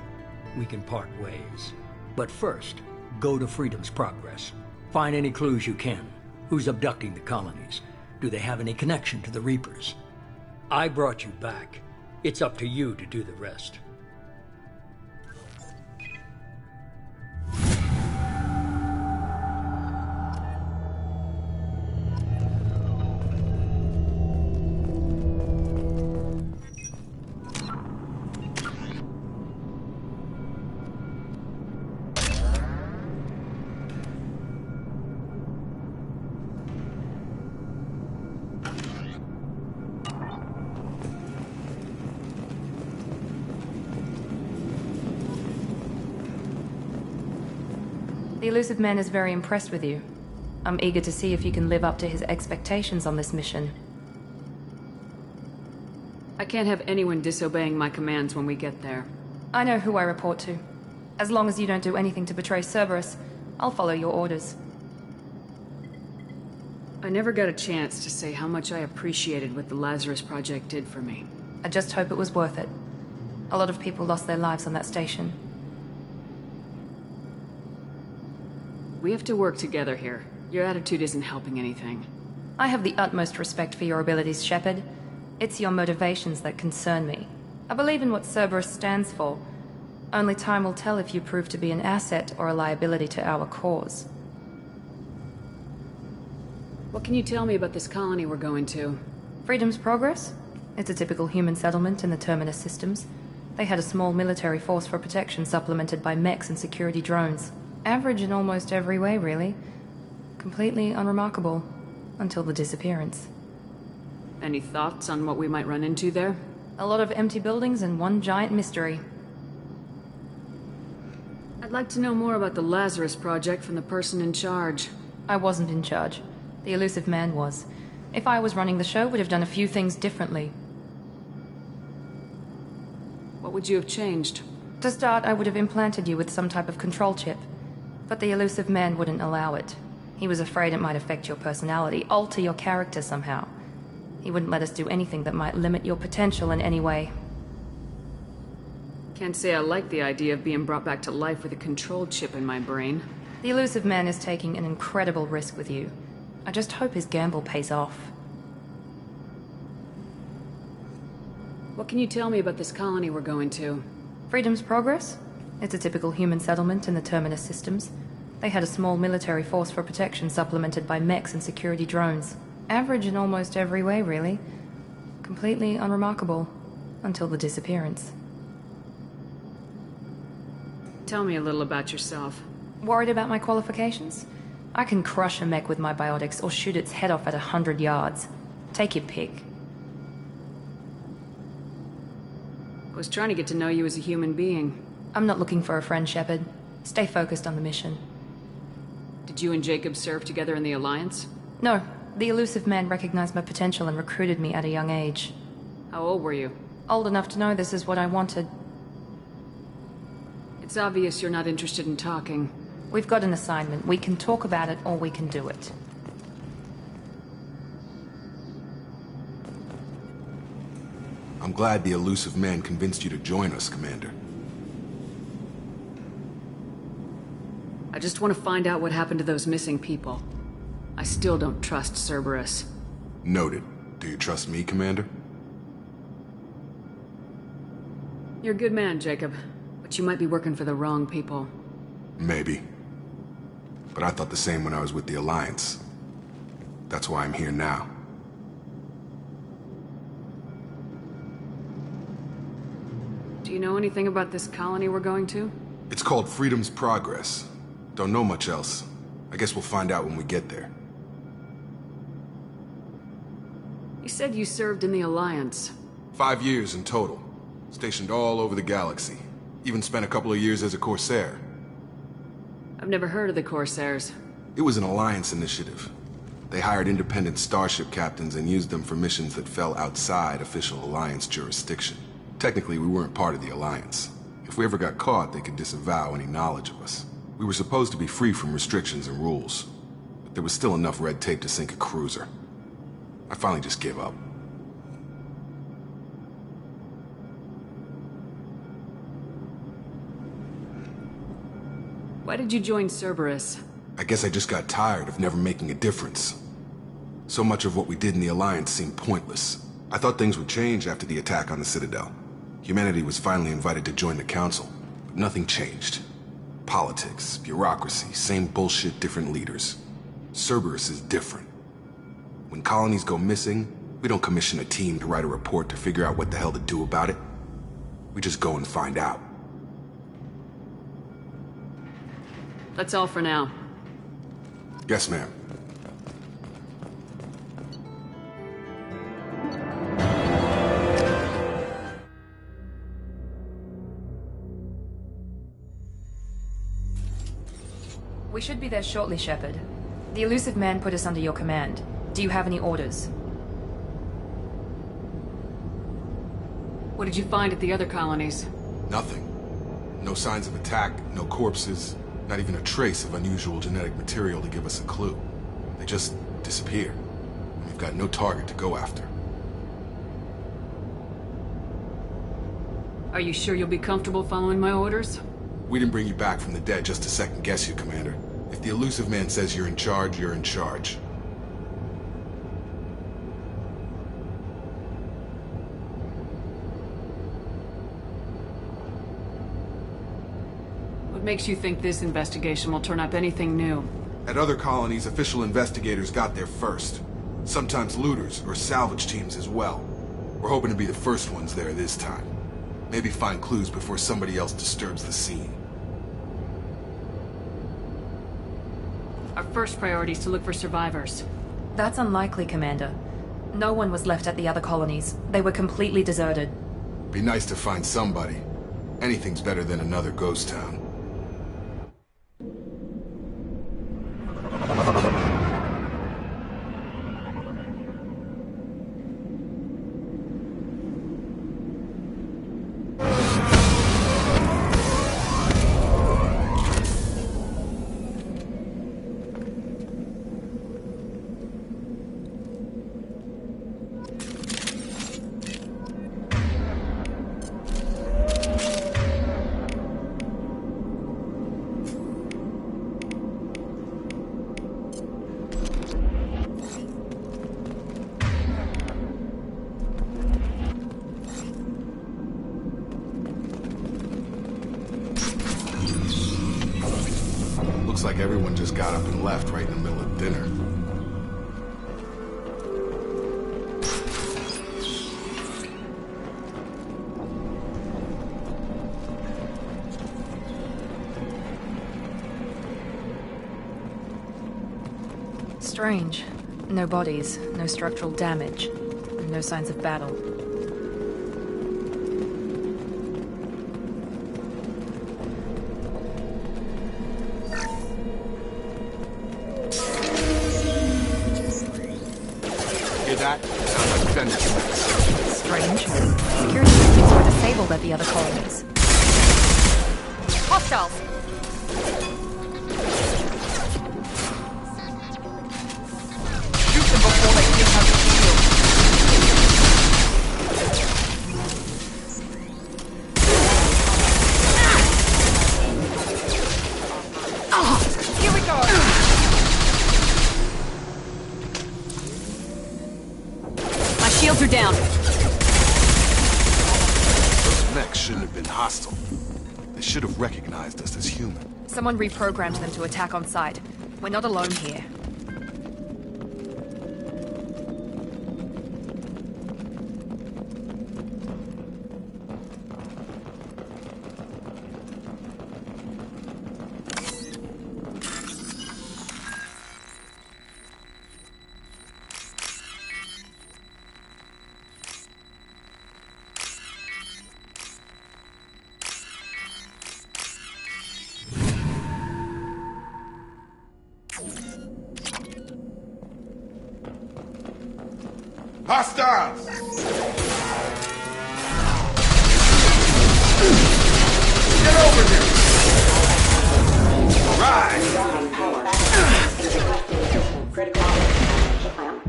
we can part ways. But first, go to Freedom's Progress. Find any clues you can. Who's abducting the colonies? Do they have any connection to the Reapers? I brought you back. It's up to you to do the rest. The elusive man is very impressed with you. I'm eager to see if you can live up to his expectations on this mission. I can't have anyone disobeying my commands when we get there. I know who I report to. As long as you don't do anything to betray Cerberus, I'll follow your orders. I never got a chance to say how much I appreciated what the Lazarus Project did for me. I just hope it was worth it. A lot of people lost their lives on that station. We have to work together here. Your attitude isn't helping anything. I have the utmost respect for your abilities, Shepard. It's your motivations that concern me. I believe in what Cerberus stands for. Only time will tell if you prove to be an asset or a liability to our cause. What can you tell me about this colony we're going to? Freedom's Progress? It's a typical human settlement in the Terminus systems. They had a small military force for protection supplemented by mechs and security drones. Average in almost every way, really. Completely unremarkable. Until the disappearance. Any thoughts on what we might run into there? A lot of empty buildings and one giant mystery. I'd like to know more about the Lazarus Project from the person in charge. I wasn't in charge. The elusive man was. If I was running the show, would have done a few things differently. What would you have changed? To start, I would have implanted you with some type of control chip. But the elusive man wouldn't allow it. He was afraid it might affect your personality, alter your character somehow. He wouldn't let us do anything that might limit your potential in any way. Can't say I like the idea of being brought back to life with a control chip in my brain. The elusive man is taking an incredible risk with you. I just hope his gamble pays off. What can you tell me about this colony we're going to? Freedom's Progress? It's a typical human settlement in the Terminus systems. They had a small military force for protection supplemented by mechs and security drones. Average in almost every way, really. Completely unremarkable. Until the disappearance. Tell me a little about yourself. Worried about my qualifications? I can crush a mech with my biotics or shoot its head off at 100 yards. Take your pick. I was trying to get to know you as a human being. I'm not looking for a friend, Shepard. Stay focused on the mission. Did you and Jacob serve together in the Alliance? No. The elusive man recognized my potential and recruited me at a young age. How old were you? Old enough to know this is what I wanted. It's obvious you're not interested in talking. We've got an assignment. We can talk about it or we can do it. I'm glad the elusive man convinced you to join us, Commander. I just want to find out what happened to those missing people. I still don't trust Cerberus. Noted. Do you trust me, Commander? You're a good man, Jacob. But you might be working for the wrong people. Maybe. But I thought the same when I was with the Alliance. That's why I'm here now. Do you know anything about this colony we're going to? It's called Freedom's Progress. Don't know much else. I guess we'll find out when we get there. said you served in the Alliance. 5 years in total. Stationed all over the galaxy. Even spent a couple of years as a Corsair. I've never heard of the Corsairs. It was an Alliance initiative. They hired independent starship captains and used them for missions that fell outside official Alliance jurisdiction. Technically, we weren't part of the Alliance. If we ever got caught, they could disavow any knowledge of us. We were supposed to be free from restrictions and rules, but there was still enough red tape to sink a cruiser. I finally just gave up. Why did you join Cerberus? I guess I just got tired of never making a difference. So much of what we did in the Alliance seemed pointless. I thought things would change after the attack on the Citadel. Humanity was finally invited to join the Council, but nothing changed. Politics, bureaucracy, same bullshit, different leaders. Cerberus is different. When colonies go missing, we don't commission a team to write a report to figure out what the hell to do about it. We just go and find out. That's all for now. Yes, ma'am. We should be there shortly, Shepard. The elusive man put us under your command. Do you have any orders? What did you find at the other colonies? Nothing. No signs of attack, no corpses, not even a trace of unusual genetic material to give us a clue. They just disappear. We've got no target to go after. Are you sure you'll be comfortable following my orders? We didn't bring you back from the dead just to second guess you, Commander. If the elusive man says you're in charge, you're in charge. What makes you think this investigation will turn up anything new? At other colonies, official investigators got there first. Sometimes looters or salvage teams as well. We're hoping to be the first ones there this time. Maybe find clues before somebody else disturbs the scene. Our first priority is to look for survivors. That's unlikely, Commander. No one was left at the other colonies. They were completely deserted. Be nice to find somebody. Anything's better than another ghost town. Looks like everyone just got up and left right in the middle of dinner. Strange. No bodies, no structural damage, no signs of battle. That sounds like defense. Strange. Security systems were disabled at the other colonies. Hostiles! Shoot them before they take out the shield. Here we go! Shields are down. Those mechs shouldn't have been hostile. They should have recognized us as human. Someone reprogrammed them to attack on sight. We're not alone here. Hostiles! Get over here! Rise! Critical plan.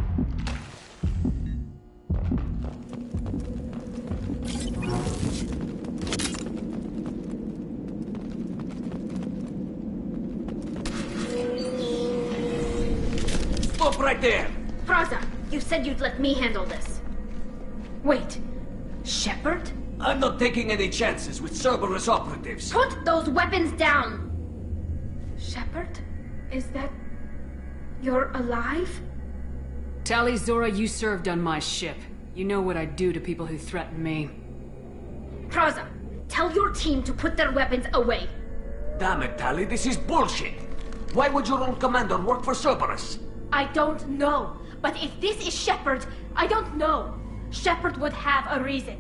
Stop right there! Praza, you said you'd let me handle this. Wait, Shepard? I'm not taking any chances with Cerberus operatives. Put those weapons down! Shepard? Is that... you're alive? Tali Zora, you served on my ship. You know what I do to people who threaten me. Praza, tell your team to put their weapons away. Damn it, Tali, this is bullshit! Why would your own commander work for Cerberus? I don't know. But if this is Shepard, I don't know. Shepard would have a reason.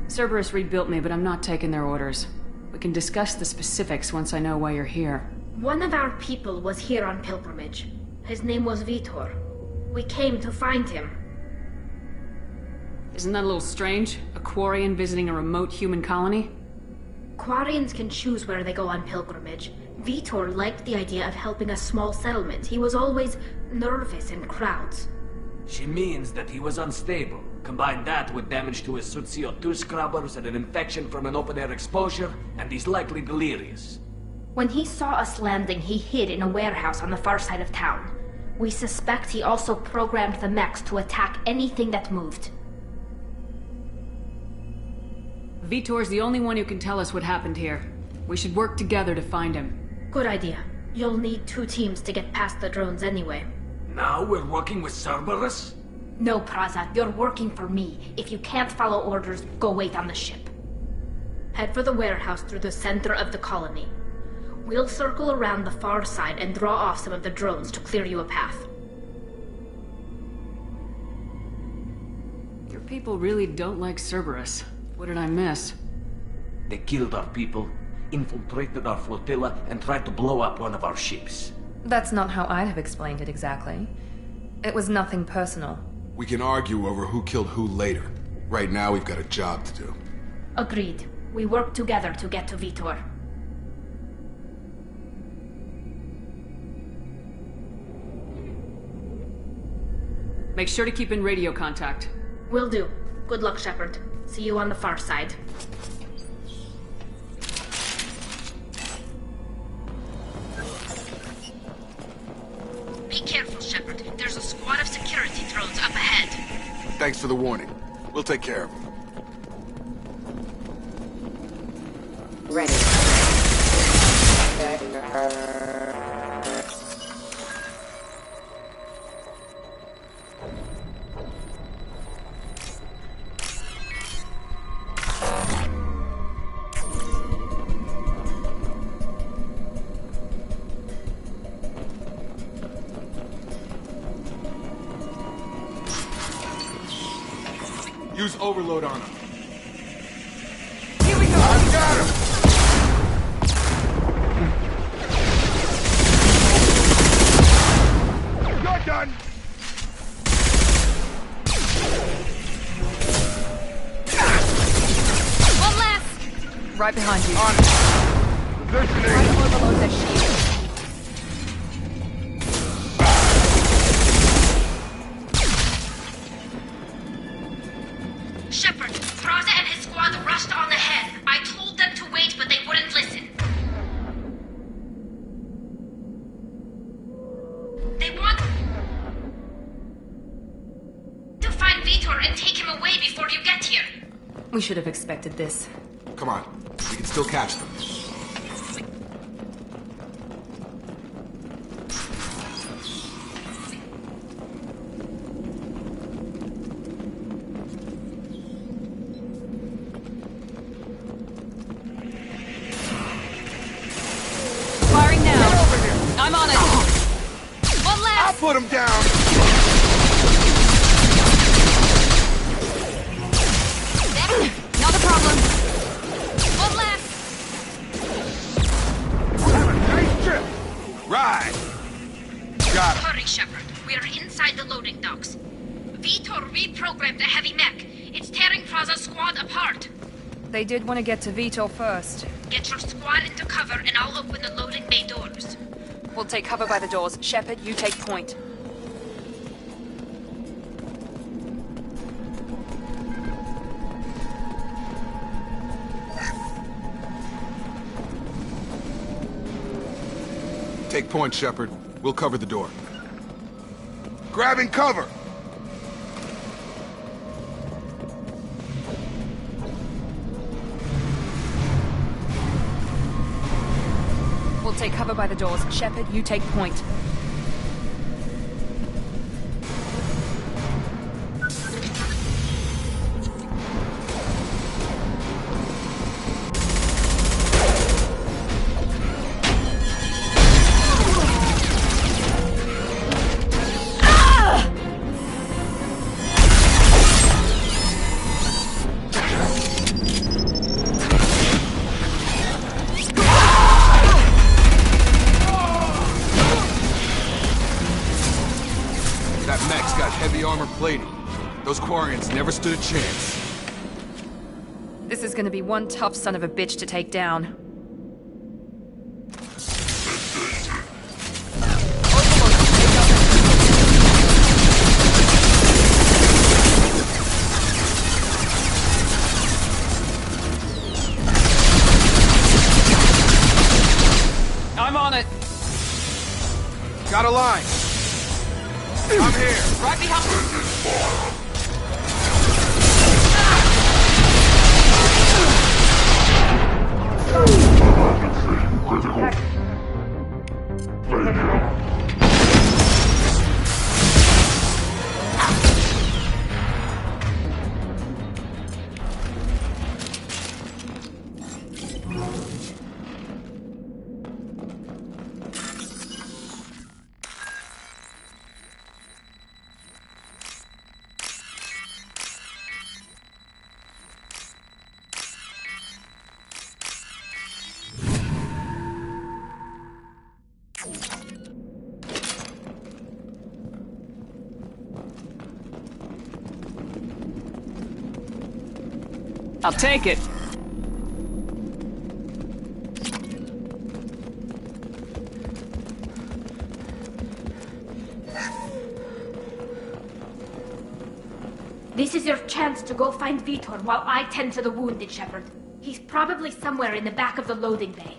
Cerberus rebuilt me, but I'm not taking their orders. We can discuss the specifics once I know why you're here. One of our people was here on pilgrimage. His name was Vitor. We came to find him. Isn't that a little strange? A Quarian visiting a remote human colony? Quarians can choose where they go on pilgrimage. Vitor liked the idea of helping a small settlement. He was always nervous in crowds. She means that he was unstable. Combine that with damage to his suit CO2 scrubbers and an infection from an open-air exposure, and he's likely delirious. When he saw us landing, he hid in a warehouse on the far side of town. We suspect he also programmed the mechs to attack anything that moved. Vitor's the only one who can tell us what happened here. We should work together to find him. Good idea. You'll need 2 teams to get past the drones anyway. Now we're working with Cerberus? No, Praza, you're working for me. If you can't follow orders, go wait on the ship. Head for the warehouse through the center of the colony. We'll circle around the far side and draw off some of the drones to clear you a path. Your people really don't like Cerberus. What did I miss? They killed our people, infiltrated our flotilla, and tried to blow up one of our ships. That's not how I'd have explained it exactly. It was nothing personal. We can argue over who killed who later. Right now, we've got a job to do. Agreed. We work together to get to Vitor. Make sure to keep in radio contact. Will do. Good luck, Shepard. See you on the far side. Be careful, Shepard. There's a squad of security drones up ahead. Thanks for the warning. We'll take care of them. Ready. Use overload on him. Here we go! I've got him! You're done! One left! Right behind you. On it! Positioning! Right below the shield. Shepard, Praza and his squad rushed on ahead. I told them to wait, but they wouldn't listen. They want to find Vitor and take him away before you get here. We should have expected this. Come on. We can still catch them. Firing now. Get over here! I'm on it. One I'll left. put him down! Not a problem. One left. Have a nice trip! Ride! right, Shepard. We are inside the loading docks. Vitor reprogrammed the heavy mech. It's tearing Praza's squad apart. They did want to get to Vitor first. Get your squad into cover and I'll open the loading bay doors. We'll take cover by the doors. Shepard, you take point. Take point, Shepard. We'll cover the door. Grabbing cover! We'll take cover by the doors. Shepard, you take point. Those Quarians never stood a chance. This is gonna be one tough son of a bitch to take down. I'm on it. Got a line. I'm here. Right behind. I'll take it. This is your chance to go find Vitor while I tend to the wounded, Shepard. He's probably somewhere in the back of the loading bay.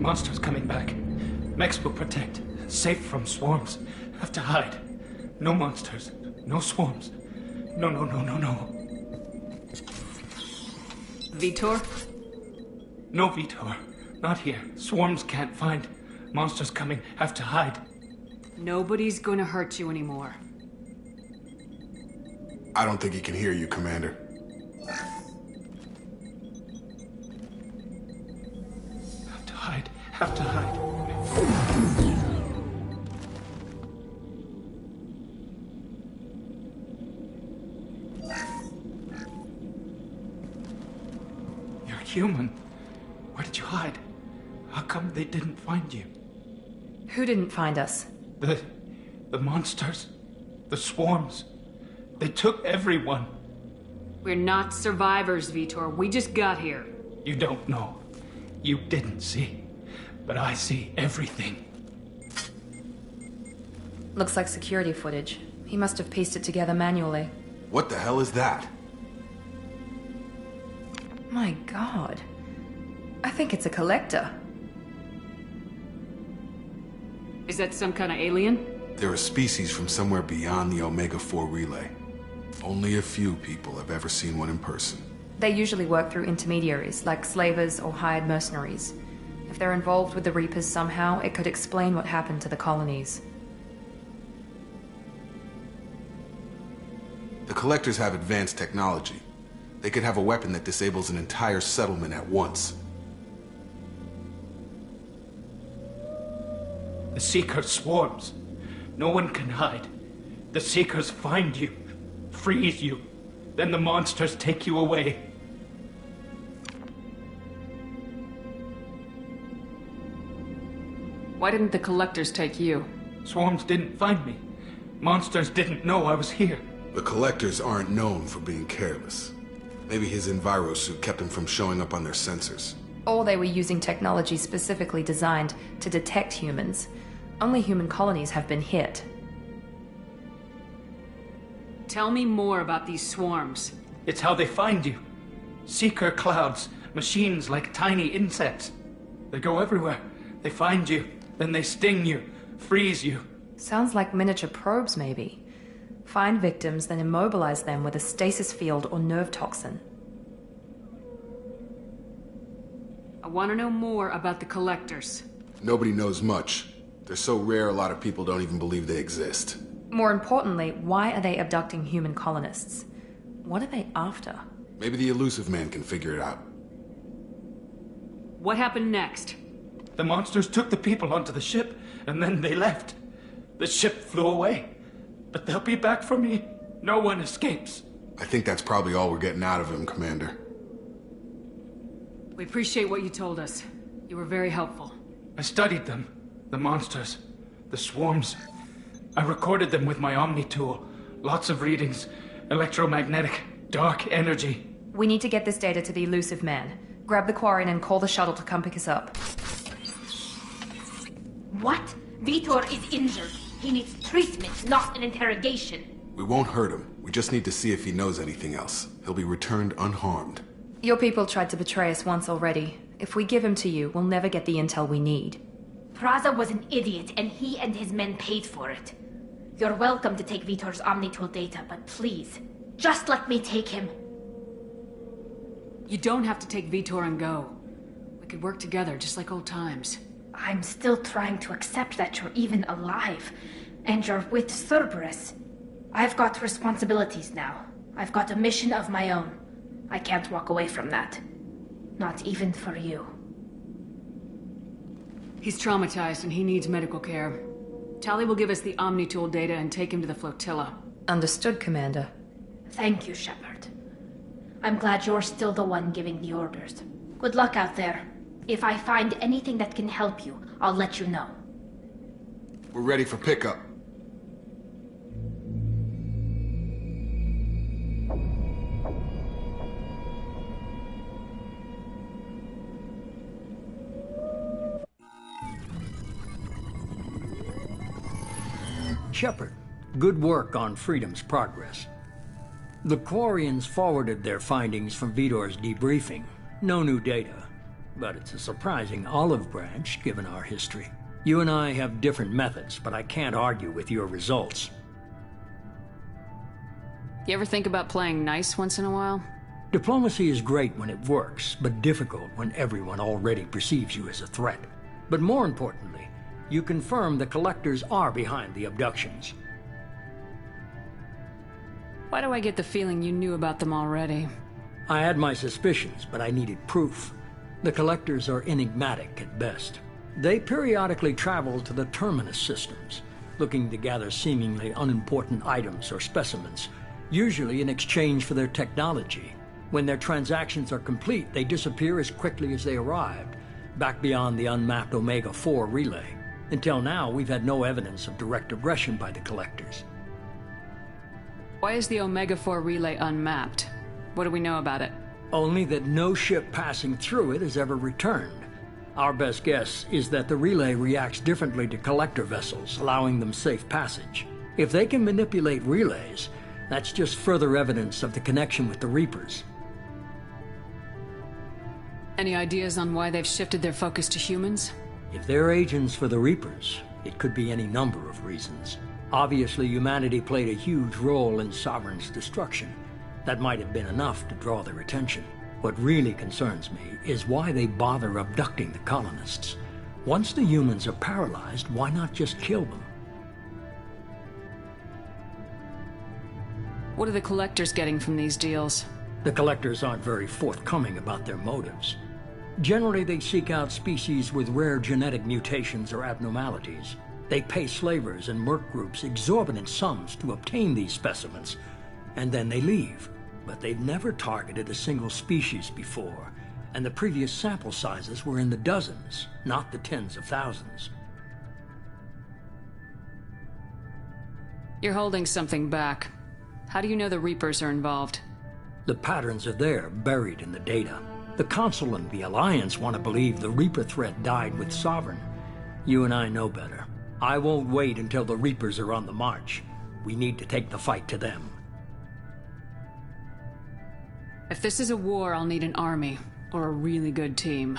Monsters coming back. Mechs will protect. Safe from swarms. Have to hide. No monsters. No swarms. No. Vitor? No Vitor. Not here. Swarms can't find. Monsters coming. Have to hide. Nobody's gonna hurt you anymore. I don't think he can hear you, Commander. Have to hide. You're human. Where did you hide? How come they didn't find you? Who didn't find us? The monsters. The swarms. They took everyone. We're not survivors, Vitor. We just got here. You don't know. You didn't see. But I see everything. Looks like security footage. He must have pieced it together manually. What the hell is that? My god. I think it's a collector. Is that some kind of alien? They're a species from somewhere beyond the Omega-4 relay. Only a few people have ever seen one in person. They usually work through intermediaries, like slavers or hired mercenaries. If they're involved with the Reapers somehow, it could explain what happened to the colonies. The Collectors have advanced technology. They could have a weapon that disables an entire settlement at once. The Seeker swarms. No one can hide. The Seekers find you, freeze you, Then the monsters take you away. Why didn't the Collectors take you? Swarms didn't find me. Monsters didn't know I was here. The Collectors aren't known for being careless. Maybe his enviro suit kept him from showing up on their sensors. Or they were using technology specifically designed to detect humans. Only human colonies have been hit. Tell me more about these swarms. It's how they find you. Seeker clouds, machines like tiny insects. They go everywhere. They find you, then they sting you, freeze you. Sounds like miniature probes, maybe. Find victims, then immobilize them with a stasis field or nerve toxin. I want to know more about the Collectors. Nobody knows much. They're so rare a lot of people don't even believe they exist. More importantly, why are they abducting human colonists? What are they after? Maybe the Elusive Man can figure it out. What happened next? The monsters took the people onto the ship, and then they left. The ship flew away. But they'll be back for me. No one escapes. I think that's probably all we're getting out of him, Commander. We appreciate what you told us. You were very helpful. I studied them. The monsters. The swarms. I recorded them with my Omni tool. Lots of readings. Electromagnetic. Dark energy. We need to get this data to the Elusive Man. Grab the Quarian and call the shuttle to come pick us up. What? Vitor is injured. He needs treatment, not an interrogation. We won't hurt him. We just need to see if he knows anything else. He'll be returned unharmed. Your people tried to betray us once already. If we give him to you, we'll never get the intel we need. Praza was an idiot, and he and his men paid for it. You're welcome to take Vitor's Omnitool data, but please, just let me take him. You don't have to take Vitor and go. We could work together, just like old times. I'm still trying to accept that you're even alive, and you're with Cerberus. I've got responsibilities now. I've got a mission of my own. I can't walk away from that. Not even for you. He's traumatized and he needs medical care. Tali will give us the Omnitool data and take him to the flotilla. Understood, Commander. Thank you, Shepard. I'm glad you're still the one giving the orders. Good luck out there. If I find anything that can help you, I'll let you know. We're ready for pickup. Shepard, good work on Freedom's progress. The Quarians forwarded their findings from Vitor's debriefing. No new data, but it's a surprising olive branch given our history. You and I have different methods, but I can't argue with your results. You ever think about playing nice once in a while? Diplomacy is great when it works, but difficult when everyone already perceives you as a threat. But more importantly, you confirm the Collectors are behind the abductions. Why do I get the feeling you knew about them already? I had my suspicions, but I needed proof. The Collectors are enigmatic at best. They periodically travel to the Terminus systems, looking to gather seemingly unimportant items or specimens, usually in exchange for their technology. When their transactions are complete, they disappear as quickly as they arrived, back beyond the unmapped Omega-4 relay. Until now, we've had no evidence of direct aggression by the Collectors. Why is the Omega-4 relay unmapped? What do we know about it? Only that no ship passing through it has ever returned. Our best guess is that the relay reacts differently to Collector vessels, allowing them safe passage. If they can manipulate relays, that's just further evidence of the connection with the Reapers. Any ideas on why they've shifted their focus to humans? If they're agents for the Reapers, it could be any number of reasons. Obviously, humanity played a huge role in Sovereign's destruction. That might have been enough to draw their attention. What really concerns me is why they bother abducting the colonists. Once the humans are paralyzed, why not just kill them? What are the Collectors getting from these deals? The Collectors aren't very forthcoming about their motives. Generally, they seek out species with rare genetic mutations or abnormalities. They pay slavers and merc groups exorbitant sums to obtain these specimens, and then they leave. but they've never targeted a single species before, and the previous sample sizes were in the dozens, not the tens of thousands. You're holding something back. How do you know the Reapers are involved? The patterns are there, buried in the data. The Council and the Alliance want to believe the Reaper threat died with Sovereign. You and I know better. I won't wait until the Reapers are on the march. We need to take the fight to them. If this is a war, I'll need an army, or a really good team.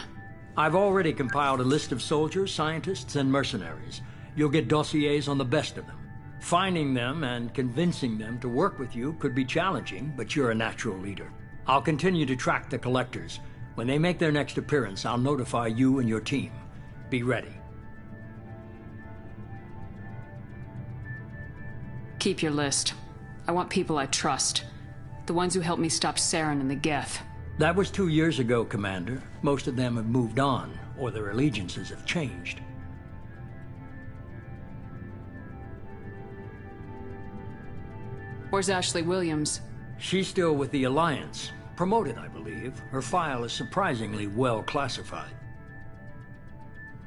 I've already compiled a list of soldiers, scientists, and mercenaries. You'll get dossiers on the best of them. Finding them and convincing them to work with you could be challenging, but you're a natural leader. I'll continue to track the collectors. When they make their next appearance, I'll notify you and your team. Be ready. Keep your list. I want people I trust. The ones who helped me stop Saren and the Geth. That was 2 years ago, Commander. Most of them have moved on, or their allegiances have changed. Where's Ashley Williams? She's still with the Alliance. Promoted, I believe. Her file is surprisingly well classified.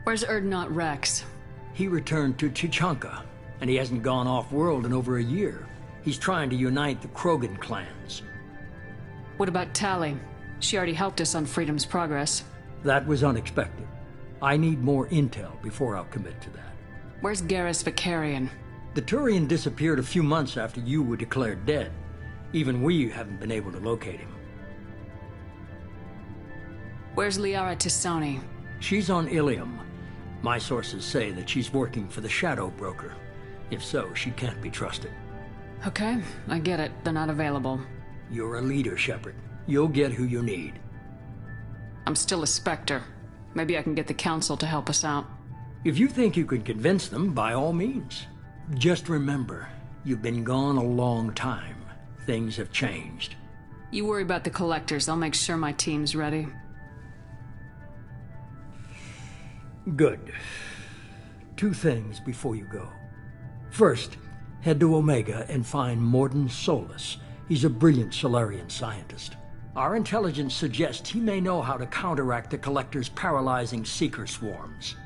Where's Erdnot Rex? He returned to Chichanka, and he hasn't gone off-world in over a year. He's trying to unite the Krogan clans. What about Tali? She already helped us on Freedom's Progress. That was unexpected. I need more intel before I'll commit to that. Where's Garrus Vicarian? The Turian disappeared a few months after you were declared dead. Even we haven't been able to locate him. Where's Liara Tisoni? She's on Ilium. My sources say that she's working for the Shadow Broker. If so, she can't be trusted. Okay, I get it. They're not available. You're a leader, Shepard. You'll get who you need. I'm still a Spectre. Maybe I can get the Council to help us out. If you think you can convince them, by all means. Just remember, you've been gone a long time. Things have changed. You worry about the Collectors. I'll make sure my team's ready. Good. 2 things before you go. First, head to Omega and find Mordin Solus. He's a brilliant Solarian scientist. Our intelligence suggests he may know how to counteract the Collector's paralyzing Seeker swarms.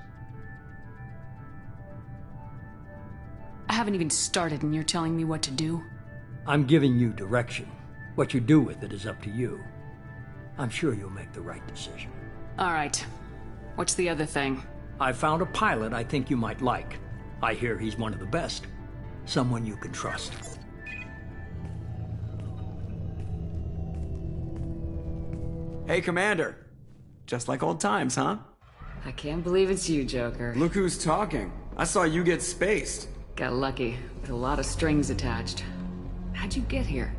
I haven't even started and you're telling me what to do? I'm giving you direction. What you do with it is up to you. I'm sure you'll make the right decision. All right. What's the other thing? I found a pilot I think you might like. I hear he's one of the best. Someone you can trust. Hey, Commander. Just like old times, huh? I can't believe it's you, Joker. Look who's talking. I saw you get spaced. Got lucky, with a lot of strings attached. How'd you get here?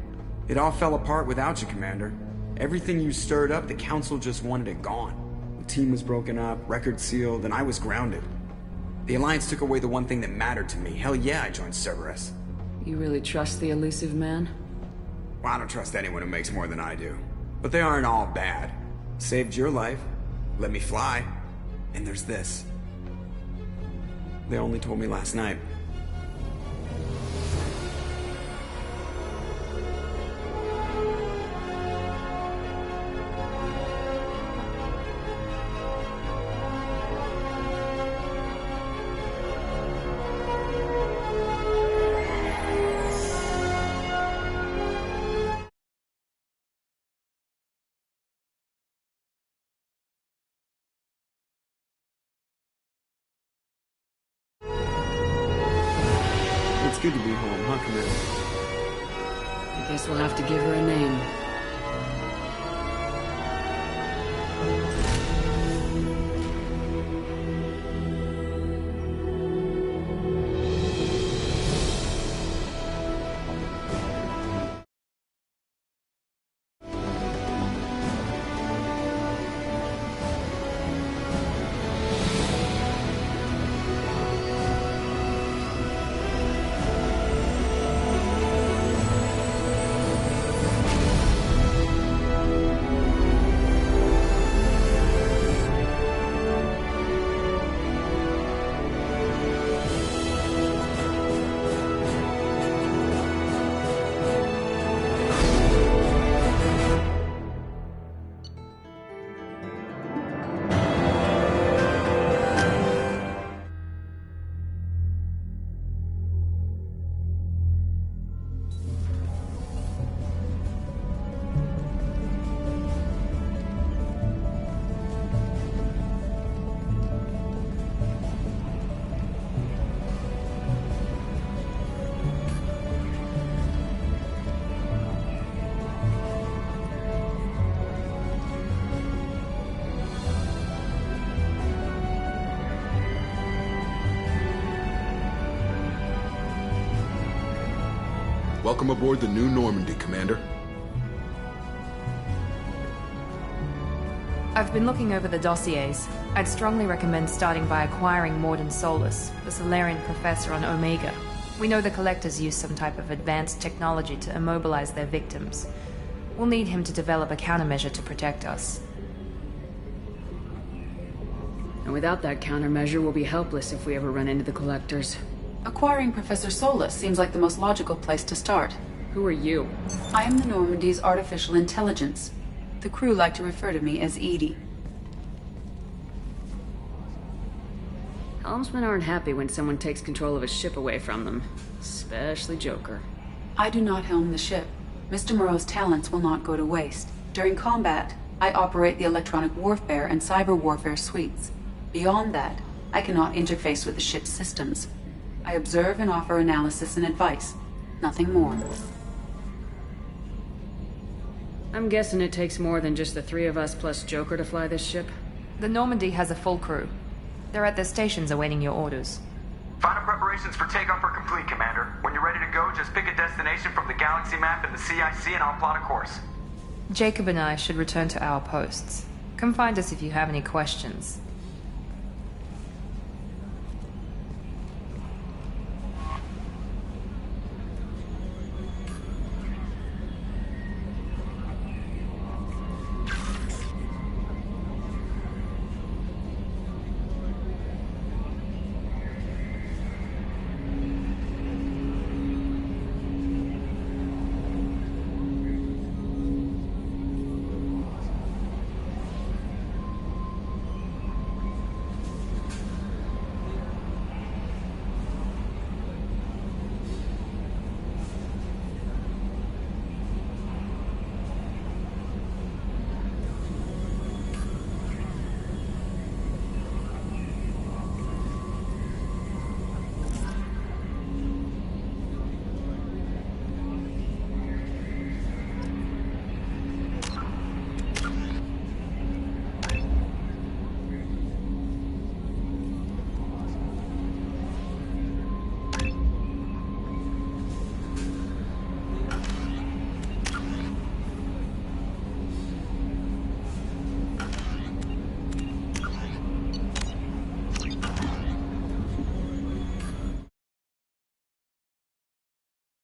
It all fell apart without you, Commander. Everything you stirred up, the Council just wanted it gone. The team was broken up, record sealed, and I was grounded. The Alliance took away the one thing that mattered to me. Hell yeah, I joined Cerberus. You really trust the elusive man? Well, I don't trust anyone who makes more than I do. But they aren't all bad. Saved your life, let me fly, and there's this. They only told me last night. It's good to be home, huh, Commander? I guess we'll have to give her a name. Welcome aboard the new Normandy, Commander. I've been looking over the dossiers. I'd strongly recommend starting by acquiring Morden Solus, the Solarian professor on Omega. We know the Collectors use some type of advanced technology to immobilize their victims. We'll need him to develop a countermeasure to protect us. And without that countermeasure, we'll be helpless if we ever run into the Collectors. Acquiring Professor Solus seems like the most logical place to start. Who are you? I am the Normandy's artificial intelligence. The crew like to refer to me as Edie. Helmsmen aren't happy when someone takes control of a ship away from them. Especially Joker. I do not helm the ship. Mr. Moreau's talents will not go to waste. During combat, I operate the electronic warfare and cyber warfare suites. Beyond that, I cannot interface with the ship's systems. I observe and offer analysis and advice. Nothing more. I'm guessing it takes more than just the three of us plus Joker to fly this ship? The Normandy has a full crew. They're at their stations awaiting your orders. Final preparations for takeoff are complete, Commander. When you're ready to go, just pick a destination from the galaxy map and the CIC and I'll plot a course. Jacob and I should return to our posts. Come find us if you have any questions.